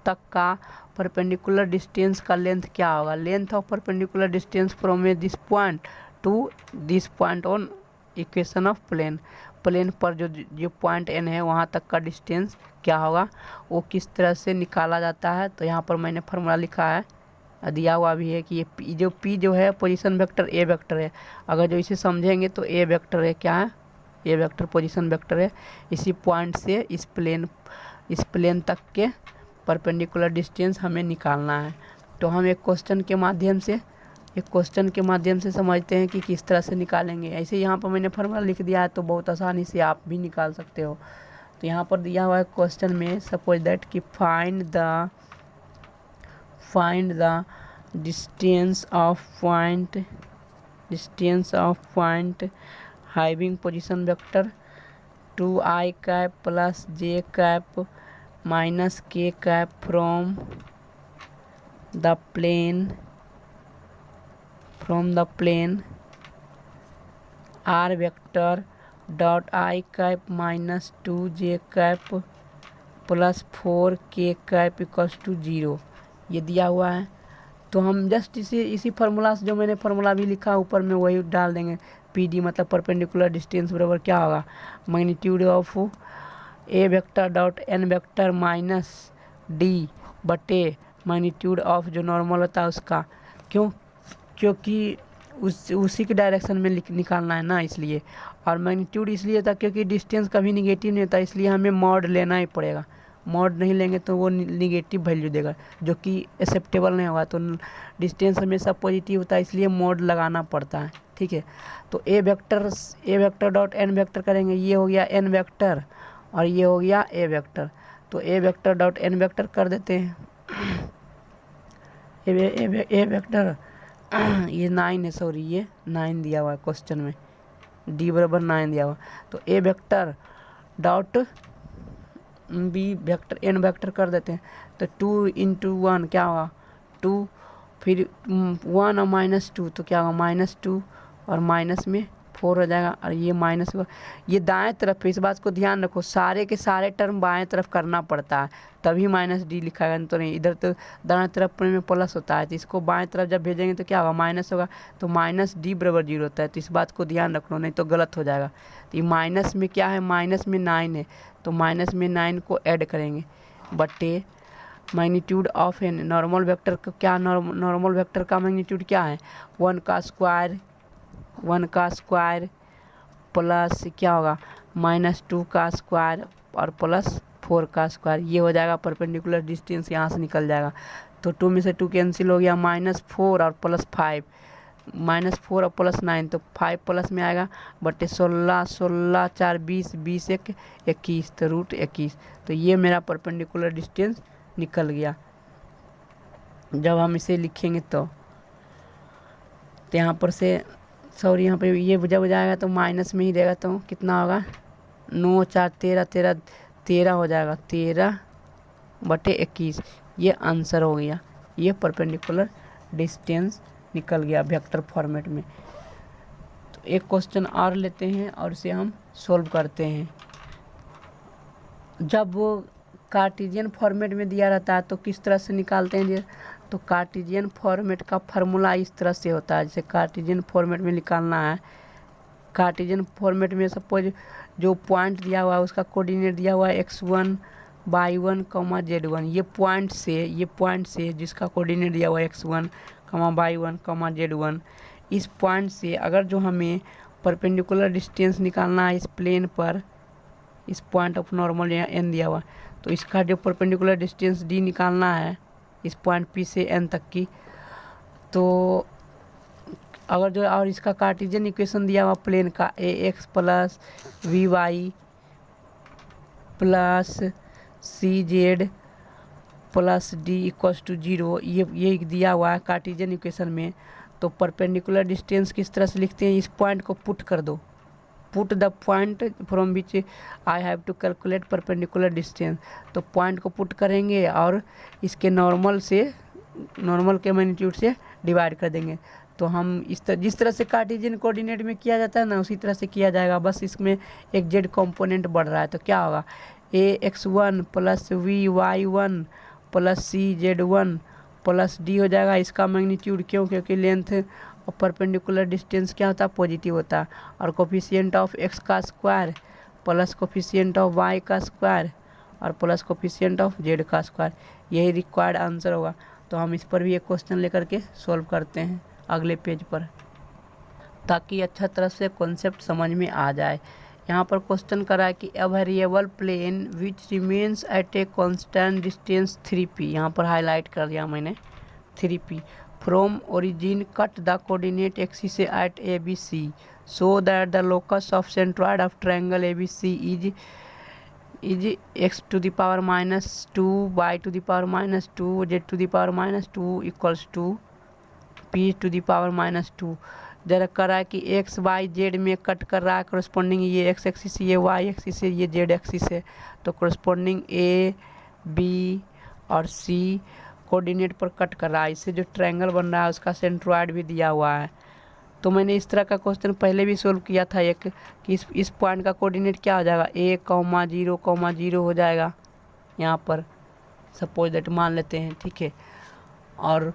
तक का परपेंडिकुलर डिस्टेंस का लेंथ क्या होगा, length of perpendicular distance from this point to this point on equation of plane, plane पर जो पॉइंट n है वहाँ तक का डिस्टेंस क्या होगा, वो किस तरह से निकाला जाता है। तो यहाँ पर मैंने फार्मूला लिखा है, दिया हुआ भी है कि ये p जो है पोजीशन वेक्टर a वेक्टर है, अगर जो इसे समझेंगे तो a वेक्टर है, क्या है a वेक्टर पोजीशन वेक्टर है, इसी पॉइंट से इस प्लेन तक के परपेंडिकुलर डिस्टेंस हमें निकालना है। तो हम एक क्वेश्चन के माध्यम से समझते हैं कि किस तरह से निकालेंगे। ऐसे यहाँ पर मैंने फार्मूला लिख दिया है, तो बहुत आसानी से आप भी निकाल सकते हो। तो यहाँ पर दिया हुआ है क्वेश्चन में, सपोज दैट कि find the distance of point having position vector 2i cap plus j cap minus k cap from the plane r vector dot i cap minus 2j cap plus 4k cap equals to 0, ये दिया हुआ है। तो हम just इसी formula से, जो मैंने फार्मूला भी लिखा ऊपर में, वही डाल देंगे। PD मतलब परपेंडिकुलर डिस्टेंस बराबर क्या होगा, magnitude of a vector dot n vector minus d बटे मैग्नीट्यूड ऑफ जो नॉर्मल होता है उसका, क्योंकि उसी के डायरेक्शन में निकालना है ना, इसलिए। और मैग्नीट्यूड इसलिए होता है क्योंकि डिस्टेंस कभी निगेटिव नहीं होता, इसलिए हमें मॉड लेना ही पड़ेगा। मॉड नहीं लेंगे तो वो निगेटिव वैल्यू देगा, जो कि एक्सेप्टेबल नहीं होगा। तो डिस्टेंस हमेशा पॉजिटिव होता है, इसलिए मॉड लगाना पड़ता है, ठीक है। तो a vector dot n vector करेंगे, ये हो गया n वेक्टर और ये हो गया a वेक्टर। तो a vector dot n vector कर देते हैं, a वेक्टर ये 9 है, सॉरी ये 9 दिया हुआ है क्वेश्चन में, d बराबर 9 दिया हुआ। तो a vector dot b vector n vector कर देते हैं, तो 2 इंटू 1 क्या होगा 2, फिर 1 और -2 तो क्या होगा -2 और माइनस में 4 हो जाएगा और ये माइनस होगा। ये दाएं तरफ है, इस बात को ध्यान रखो, सारे के सारे टर्म बाएं तरफ करना पड़ता है तभी माइनस डी लिखा है, तो नहीं इधर तो दाएं तरफ में प्लस होता है, तो इसको बाएं तरफ जब भेजेंगे तो क्या होगा, माइनस होगा, तो माइनस डी बराबर 0 होता है। तो इस बात को ध्यान रखना, नहीं तो गलत हो जाएगा। तो ये माइनस में क्या है, माइनस में 9 है, तो माइनस में 9 को ऐड करेंगे बटे magnitude of n. Normal vector का क्या, नॉर्मल वेक्टर का मैग्नीट्यूड क्या है, 1 का स्क्वायर प्लस क्या होगा -2 का स्क्वायर और प्लस 4 का स्क्वायर, ये हो जाएगा परपेंडिकुलर डिस्टेंस, यहाँ से निकल जाएगा। तो 2 में से 2 कैंसिल हो गया, -4 और +5, -4 और +9, तो 5 प्लस में आएगा बटे 16, 16 4 20, 20 1 21, तो √21। तो ये मेरा परपेंडिकुलर डिस्टेंस निकल गया। जब हम इसे लिखेंगे तो यहाँ पर से सॉरी यहाँ पे ये जब जाएगा तो माइनस में ही रहेगा, तो कितना होगा 9 4 13 13 13 हो जाएगा, 13/21। ये आंसर हो गया, ये परपेंडिकुलर डिस्टेंस निकल गया वेक्टर फॉर्मेट में। तो एक क्वेश्चन और लेते हैं और इसे हम सॉल्व करते हैं। जब वो कार्टेशियन फॉर्मेट में दिया रहता है तो किस तरह से निकालते हैं, तो कार्टेशियन फॉर्मेट का फार्मूला इस तरह से होता है। जैसे कार्टेशियन फॉर्मेट में निकालना है, कार्टेशियन फॉर्मेट में सपोज जो पॉइंट दिया हुआ है उसका कोऑर्डिनेट दिया हुआ है x1 y1 z1, ये पॉइंट से जिसका कोऑर्डिनेट दिया हुआ है x1 y1 z1, इस पॉइंट से अगर जो हमें परपेंडिकुलर डिस्टेंस निकालना है इस प्लेन पर, इस पॉइंट ऑफ नॉर्मल यहाँ n दिया हुआ, तो इसका जो परपेंडिकुलर डिस्टेंस d निकालना है इस पॉइंट P से n तक की, तो अगर जो और इसका कार्टेशियन इक्वेशन दिया हुआ प्लेन का ax plus vy plus cz plus d equals to 0, ये दिया हुआ है कार्टेशियन इक्वेशन में। तो परपेंडिकुलर डिस्टेंस किस तरह से लिखते हैं, इस पॉइंट को पुट कर दो, put the point from which I have to calculate perpendicular distance. तो पॉइंट को पुट करेंगे और इसके नॉर्मल के मैग्नीट्यूड से डिवाइड कर देंगे। तो हम जिस तरह से कार्टेशियन कोऑर्डिनेट में किया जाता है ना, उसी तरह से किया जाएगा, बस इसमें एक z कंपोनेंट बढ़ रहा है। तो क्या होगा, ax1 plus vy1 plus cz1 plus d हो जाएगा इसका मैग्नीट्यूड, क्योंकि लेंथ और परपेंडिकुलर डिस्टेंस क्या होता है, पॉजिटिव होता है, और कोफिशिएंट ऑफ x का square plus coefficient of y का स्क्वायर और प्लस कोफिशिएंट ऑफ z का स्क्वायर, यही रिक्वायर्ड आंसर होगा। तो हम इस पर भी एक क्वेश्चन लेकर के सॉल्व करते हैं अगले पेज पर, ताकि अच्छा तरह से कॉन्सेप्ट समझ में आ जाए। यहाँ पर क्वेश्चन करा है कि a variable plane which remains at a constant distance 3p, यहाँ पर हाईलाइट कर दिया मैंने 3p, from origin cut the coordinate axis at ABC so that the locus of centroid of triangle ABC is x to the power -2 y to the power -2 z to the power -2 equals to p to the power -2। जरा करा है कि x y z में cut कर रहा है, corresponding ये x axis, ये y एक्सिस है, ये z एक्सिस है, तो करस्पॉन्डिंग a b और c कोऑर्डिनेट पर कट कर रहा है। इससे जो ट्रायंगल बन रहा है उसका सेंट्रॉइड भी दिया हुआ है। तो मैंने इस तरह का क्वेश्चन पहले भी सोल्व किया था एक, कि इस पॉइंट का कोऑर्डिनेट क्या हो जाएगा, a, 0, हो जाएगा यहाँ पर, सपोज दैट मान लेते हैं, ठीक है। और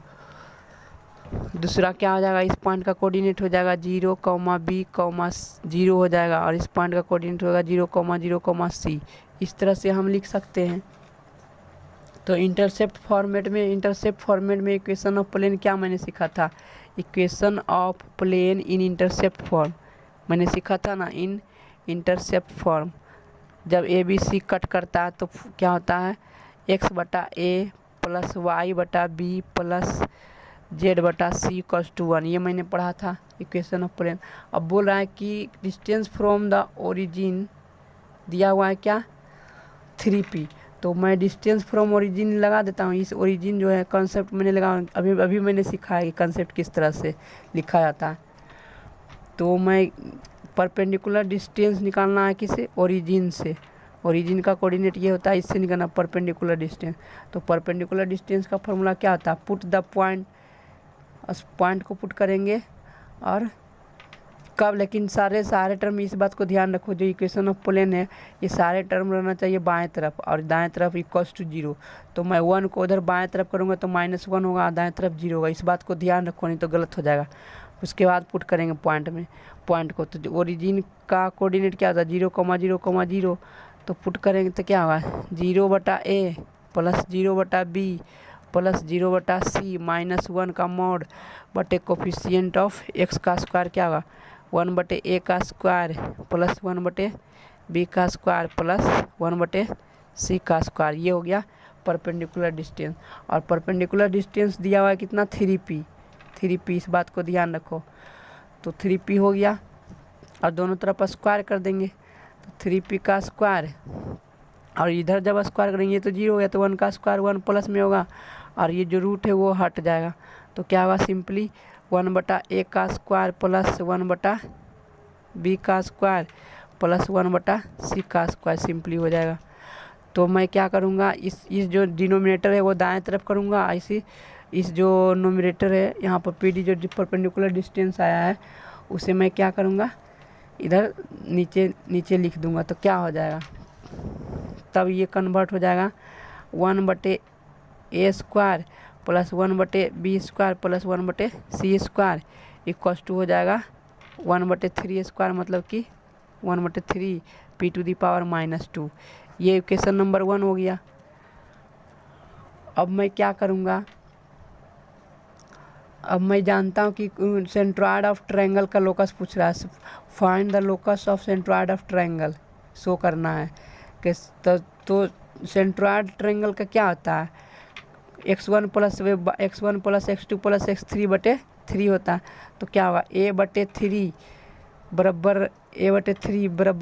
दूसरा क्या हो जाएगा, इस पॉइंट का कोऑर्डिनेट हो जाएगा 0, b, 0 हो जाएगा, और इस पॉइंट का कोऑर्डिनेट होगा 0, c। इस तरह से हम लिख सकते हैं। तो इंटरसेप्ट फॉर्मेट में इक्वेशन ऑफ प्लेन क्या मैंने सीखा था, equation of plane in intercept form मैंने सीखा था ना, इन इंटरसेप्ट फॉर्म। जब ABC कट करता है तो क्या होता है, x/a plus y/b plus z/c equals to 1, ये मैंने पढ़ा था इक्वेशन ऑफ प्लेन। अब बोल रहा है कि डिस्टेंस फ्रॉम द ओरिजिन दिया हुआ है क्या, 3p, तो मैं डिस्टेंस फ्रॉम ओरिजिन लगा देता हूँ। इस ओरिजिन जो है कॉन्सेप्ट मैंने लगा, अभी मैंने सीखा है कि कॉन्सेप्ट किस तरह से लिखा जाता है। तो मैं परपेंडिकुलर डिस्टेंस निकालना है किसे, ओरिजिन से, ओरिजिन का कोऑर्डिनेट ये होता है, इससे निकालना परपेंडिकुलर डिस्टेंस। तो परपेंडिकुलर डिस्टेंस का फॉर्मूला क्या होता है, पुट द पॉइंट, उस पॉइंट को पुट करेंगे और कब, लेकिन सारे टर्म, इस बात को ध्यान रखो, जो इक्वेशन ऑफ प्लेन है ये सारे टर्म रहना चाहिए बाएं तरफ और दाएं तरफ इक्वल्स टू 0। तो मैं 1 को उधर बाएं तरफ करूँगा तो -1 होगा, दाएं तरफ 0 होगा। इस बात को ध्यान रखो, नहीं तो गलत हो जाएगा। उसके बाद पुट करेंगे पॉइंट को। तो ओरिजिन का कोऑर्डिनेट क्या होता है 0,0,0। तो पुट करेंगे तो क्या होगा 0/a plus 0/b plus 0/c minus 1 का मॉड बटे कोफिशिएंट ऑफ x का स्क्वायर क्या होगा 1/a का स्क्वायर प्लस 1/b का स्क्वायर प्लस 1/c का स्क्वायर। ये हो गया परपेंडिकुलर डिस्टेंस। और परपेंडिकुलर डिस्टेंस दिया हुआ है कितना 3p। इस बात को ध्यान रखो। तो 3p हो गया और दोनों तरफ स्क्वायर कर देंगे तो 3p का स्क्वायर, और इधर जब स्क्वायर करेंगे तो 0 हो गया, तो 1 का स्क्वायर 1 प्लस में होगा और ये जो रूट है वो हट जाएगा। तो क्या होगा सिंपली 1/a का स्क्वायर प्लस 1/b का स्क्वायर प्लस 1/c का स्क्वायर सिंपली हो जाएगा। तो मैं क्या करूँगा, इस जो डिनोमिनेटर है वो दाएं तरफ करूँगा, ऐसे इस जो नोमिनेटर है यहाँ पर PD जो परपेंडिकुलर डिस्टेंस आया है उसे मैं क्या करूँगा इधर नीचे लिख दूँगा। तो क्या हो जाएगा, तब ये कन्वर्ट हो जाएगा 1/a square plus 1/b square plus 1/c square equals to हो जाएगा 1/3 स्क्वायर, मतलब कि 1/3 p⁻⁻²। ये इक्वेशन नंबर 1 हो गया। अब मैं क्या करूँगा, अब मैं जानता हूँ कि सेंट्रॉयड ऑफ ट्रायंगल का लोकस पूछ रहा है। Find the locus of centroid of triangle show करना है कि तो सेंट्रॉयड ट्रायंगल का क्या होता है x1 plus x2 plus x3/3 होता है। तो क्या होगा a/3 बराबर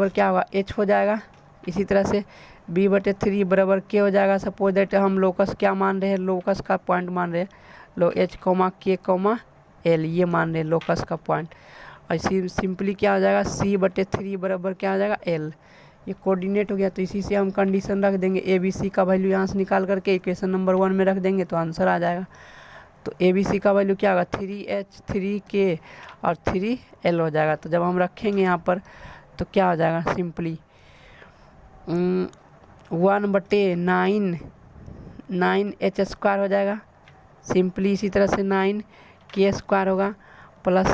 क्या होगा h हो जाएगा। इसी तरह से b/3 बराबर k हो जाएगा। सपोज दैट हम लोकस क्या मान रहे हैं, लोकस का पॉइंट मान रहे हैं h, k, l, ये मान रहे हैं लोकस का पॉइंट। और इसी सिंपली क्या हो जाएगा c/3 बराबर क्या हो जाएगा l। ये कोऑर्डिनेट हो गया। तो इसी से हम कंडीशन रख देंगे ABC का वैल्यू यहाँ से निकाल करके इक्वेशन नंबर 1 में रख देंगे तो आंसर आ जाएगा। तो ABC का वैल्यू क्या होगा 3h 3k और 3l हो जाएगा। तो जब हम रखेंगे यहाँ पर तो क्या हो जाएगा सिंपली 1/9h स्क्वायर हो जाएगा। सिंपली इसी तरह से 9k स्क्वायर होगा plus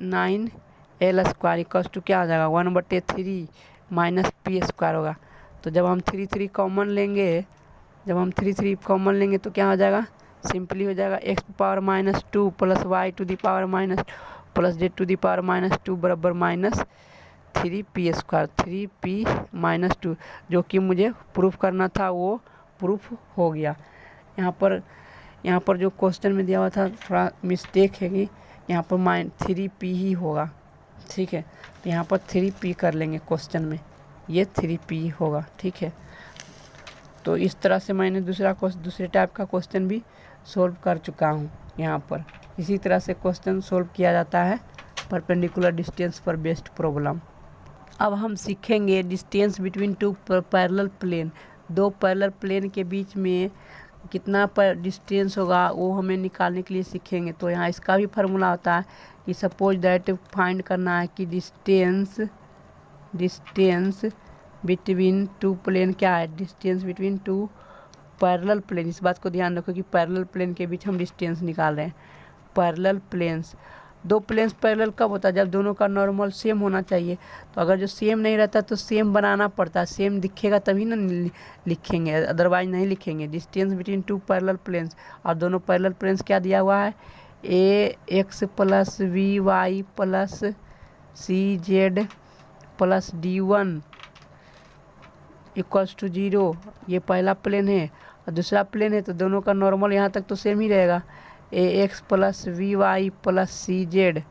9l square equals to क्या हो जाएगा 1/3 माइनस p स्क्वायर होगा। तो जब हम 3 कॉमन लेंगे तो क्या हो जाएगा सिंपली हो जाएगा x⁻⁻² plus y⁻⁻² plus z⁻⁻² बराबर -3p स्क्वायर 3p-2, जो कि मुझे प्रूफ करना था वो प्रूफ हो गया। यहाँ पर जो क्वेश्चन में दिया हुआ था थोड़ा मिस्टेक है कि यहाँ पर -3p ही होगा, ठीक है। तो यहाँ पर 3p कर लेंगे क्वेश्चन में, ये 3p होगा, ठीक है। तो इस तरह से मैंने दूसरे टाइप का क्वेश्चन भी सोल्व कर चुका हूँ। यहाँ पर इसी तरह से क्वेश्चन सोल्व किया जाता है परपेंडिकुलर डिस्टेंस पर बेस्ड प्रॉब्लम। अब हम सीखेंगे distance between two parallel plane. दो पैरेलल प्लेन के बीच में कितना पर डिस्टेंस होगा वो हमें निकालने के लिए सीखेंगे। तो यहाँ इसका भी फार्मूला होता है कि सपोज दैट फाइंड करना है कि डिस्टेंस बिटवीन टू प्लेन क्या है, distance between two parallel plane. इस बात को ध्यान रखो कि पैरेलल प्लेन के बीच हम डिस्टेंस निकाल रहे हैं। पैरेलल प्लेन्स, दो प्लेन्स पैरेलल कब होता है जब दोनों का नॉर्मल सेम होना चाहिए। तो अगर जो सेम नहीं रहता तो सेम बनाना पड़ता है, सेम दिखेगा तभी ना लिखेंगे, अदरवाइज नहीं लिखेंगे। Distance between two parallel planes, और दोनों पैरेलल प्लेन्स क्या दिया हुआ है ax plus by plus cz plus d1 equals to 0। ये पहला प्लेन है और दूसरा प्लेन है, तो दोनों का नॉर्मल यहाँ तक तो सेम ही रहेगा। ax plus by plus cz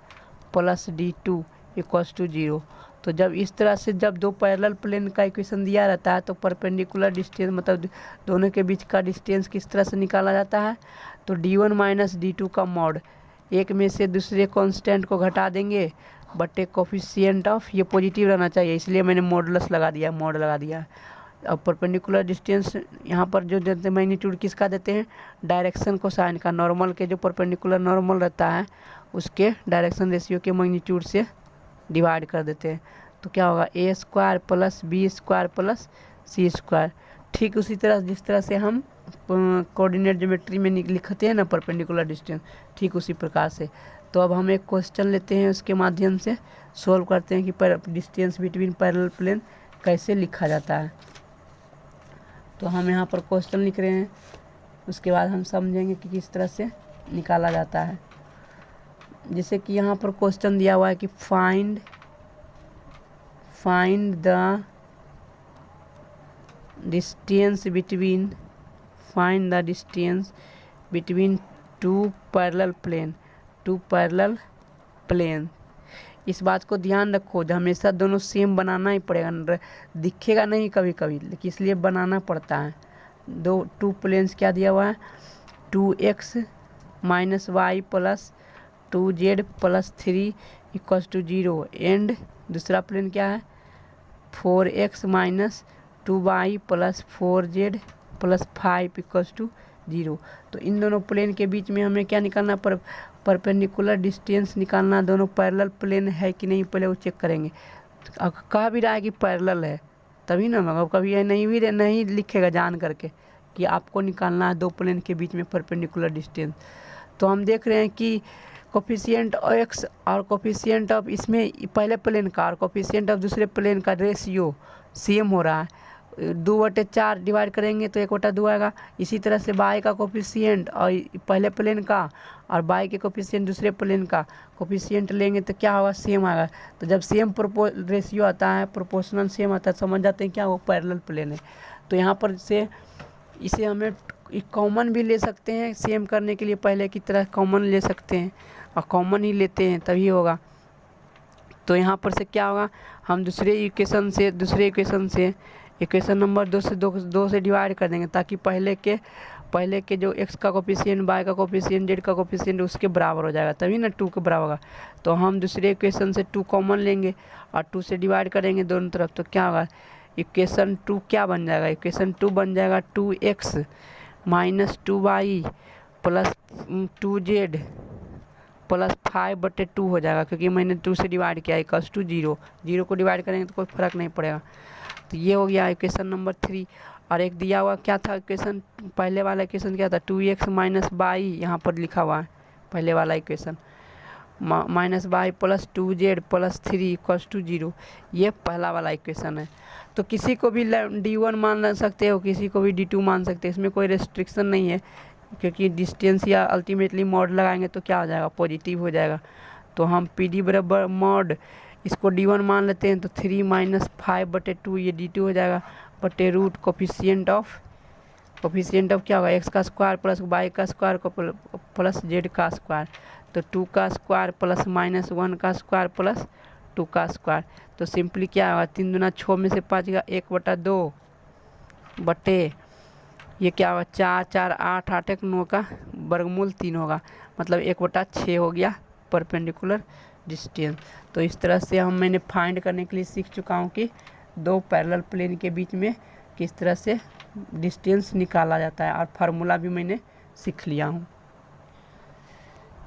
plus d2 equals to 0। तो जब इस तरह से जब दो पैरेलल प्लेन का इक्वेशन दिया रहता है तो परपेंडिकुलर डिस्टेंस मतलब दोनों के बीच का डिस्टेंस किस तरह से निकाला जाता है, तो d1 माइनस d2 का मॉड, एक में से दूसरे कांस्टेंट को घटा देंगे बटे कोफिशिएंट ऑफ, ये पॉजिटिव रहना चाहिए इसलिए मैंने मोड लगा दिया। अब परपेंडिकुलर डिस्टेंस यहाँ पर जो देते हैं मैग्नीट्यूड किसका देते हैं, डायरेक्शन को साइन का, नॉर्मल के जो परपेंडिकुलर नॉर्मल रहता है उसके डायरेक्शन रेशियो के मैग्नीट्यूड से डिवाइड कर देते हैं तो क्या होगा A square plus B square plus C square. ठीक उसी तरह जिस तरह से हम कोऑर्डिनेट ज्योमेट्री में लिखते हैं ना परपेंडिकुलर डिस्टेंस, ठीक उसी प्रकार से। तो अब हम एक क्वेश्चन लेते हैं, उसके माध्यम से सोल्व करते हैं कि डिस्टेंस बिटवीन पैरेलल प्लेन कैसे लिखा जाता है। तो हम यहाँ पर क्वेश्चन लिख रहे हैं, उसके बाद हम समझेंगे कि किस तरह से निकाला जाता है। जैसे कि यहाँ पर क्वेश्चन दिया हुआ है कि find the distance between two parallel plane. इस बात को ध्यान रखो, हमेशा दोनों सेम बनाना ही पड़ेगा, दिखेगा नहीं कभी कभी, लेकिन इसलिए बनाना पड़ता है। टू प्लेन्स क्या दिया हुआ है 2x minus Y plus 2z plus 3 equals to 0 and दूसरा प्लेन क्या है 4x minus 2y plus 4z plus 5 equals to 0। तो इन दोनों प्लेन के बीच में हमें क्या निकालना, परपेंडिकुलर डिस्टेंस निकालना। दोनों पैरेलल प्लेन है कि नहीं पहले वो चेक करेंगे। अब कह भी रहा है कि पैरेलल है तभी ना, मगर कभी ये नहीं लिखेगा जान करके कि आपको निकालना है दो प्लेन के बीच में परपेंडिकुलर डिस्टेंस। तो हम देख रहे हैं कि कोफिशिएंट x और कोफिशिएंट ऑफ इसमें पहले प्लेन का और कोफिशिएंट ऑफ दूसरे प्लेन का रेशियो सेम हो रहा है। 2/4 डिवाइड करेंगे तो 1/2 आएगा। इसी तरह से y का कोफिशिएंट और पहले प्लेन का और y के कोफिशिएंट दूसरे प्लेन का कोफिशिएंट लेंगे तो क्या होगा, सेम आएगा। तो जब सेम रेशियो आता है, प्रोपोर्शनल सेम आता है, समझ जाते हैं क्या वो पैरेलल प्लेन है। तो यहाँ पर से इसे हमें कॉमन भी ले सकते हैं, सेम करने के लिए पहले की तरह कॉमन ले सकते हैं, और कॉमन ही लेते हैं तभी होगा। तो यहाँ पर से क्या होगा, हम दूसरे इक्वेशन से इक्वेशन नंबर 2 से डिवाइड कर देंगे, ताकि पहले के जो x का कोफिशिएंट, y का कोफिशिएंट, z का कोफिशिएंट उसके बराबर हो जाएगा, तभी ना 2 के बराबर होगा। तो हम दूसरे इक्वेशन से 2 कॉमन लेंगे और 2 से डिवाइड करेंगे दोनों तरफ। तो क्या होगा, इक्वेशन 2 क्या बन जाएगा, इक्वेशन 2 बन जाएगा 2x minus 2y plus 2z plus 5/2 हो जाएगा, क्योंकि मैंने 2 से डिवाइड किया इक्वल्स टू 0 को डिवाइड करेंगे तो कोई फर्क नहीं पड़ेगा। तो ये हो गया इक्वेशन नंबर 3। और एक दिया हुआ क्या था इक्वेशन, पहले वाला इक्वेशन क्या था 2x माइनस वाई, यहाँ पर लिखा हुआ है पहले वाला equation, minus Y plus 2z plus 3 equals to 0, ये पहला वाला इक्वेशन है। तो किसी को भी d1 मान सकते हो, किसी को भी d2 मान सकते हैं, इसमें कोई रेस्ट्रिक्शन नहीं है, क्योंकि डिस्टेंस या अल्टीमेटली मॉड लगाएंगे तो क्या हो जाएगा, पॉजिटिव हो जाएगा। तो हम PD बराबर मॉड इसको d1 मान लेते हैं, तो 3 माइनस 5/2 ये d2 हो जाएगा, बटे रूट कोफिशिएंट ऑफ क्या होगा, x का स्क्वायर प्लस y का स्क्वायर प्लस z का स्क्वायर। तो 2 का स्क्वायर प्लस माइनस 1 का स्क्वायर प्लस 2 का स्क्वायर। तो सिंपली क्या होगा, 3 दूना 6 में से 5 का 1/2 बटे ये क्या होगा 4 4 8 8 1 9 का वर्गमूल 3 होगा, मतलब 1/6 हो गया परपेंडिकुलर डिस्टेंस। तो इस तरह से मैंने फाइंड करने के लिए सीख चुका हूँ कि दो पैरेलल प्लेन के बीच में किस तरह से डिस्टेंस निकाला जाता है, और फार्मूला भी मैंने सीख लिया हूँ।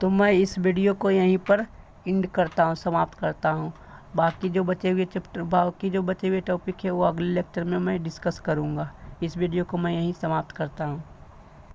तो मैं इस वीडियो को यहीं पर एंड करता हूँ, समाप्त करता हूँ। बाकी जो बचे हुए टॉपिक है वो अगले लेक्चर में मैं डिस्कस करूँगा। इस वीडियो को मैं यहीं समाप्त करता हूँ।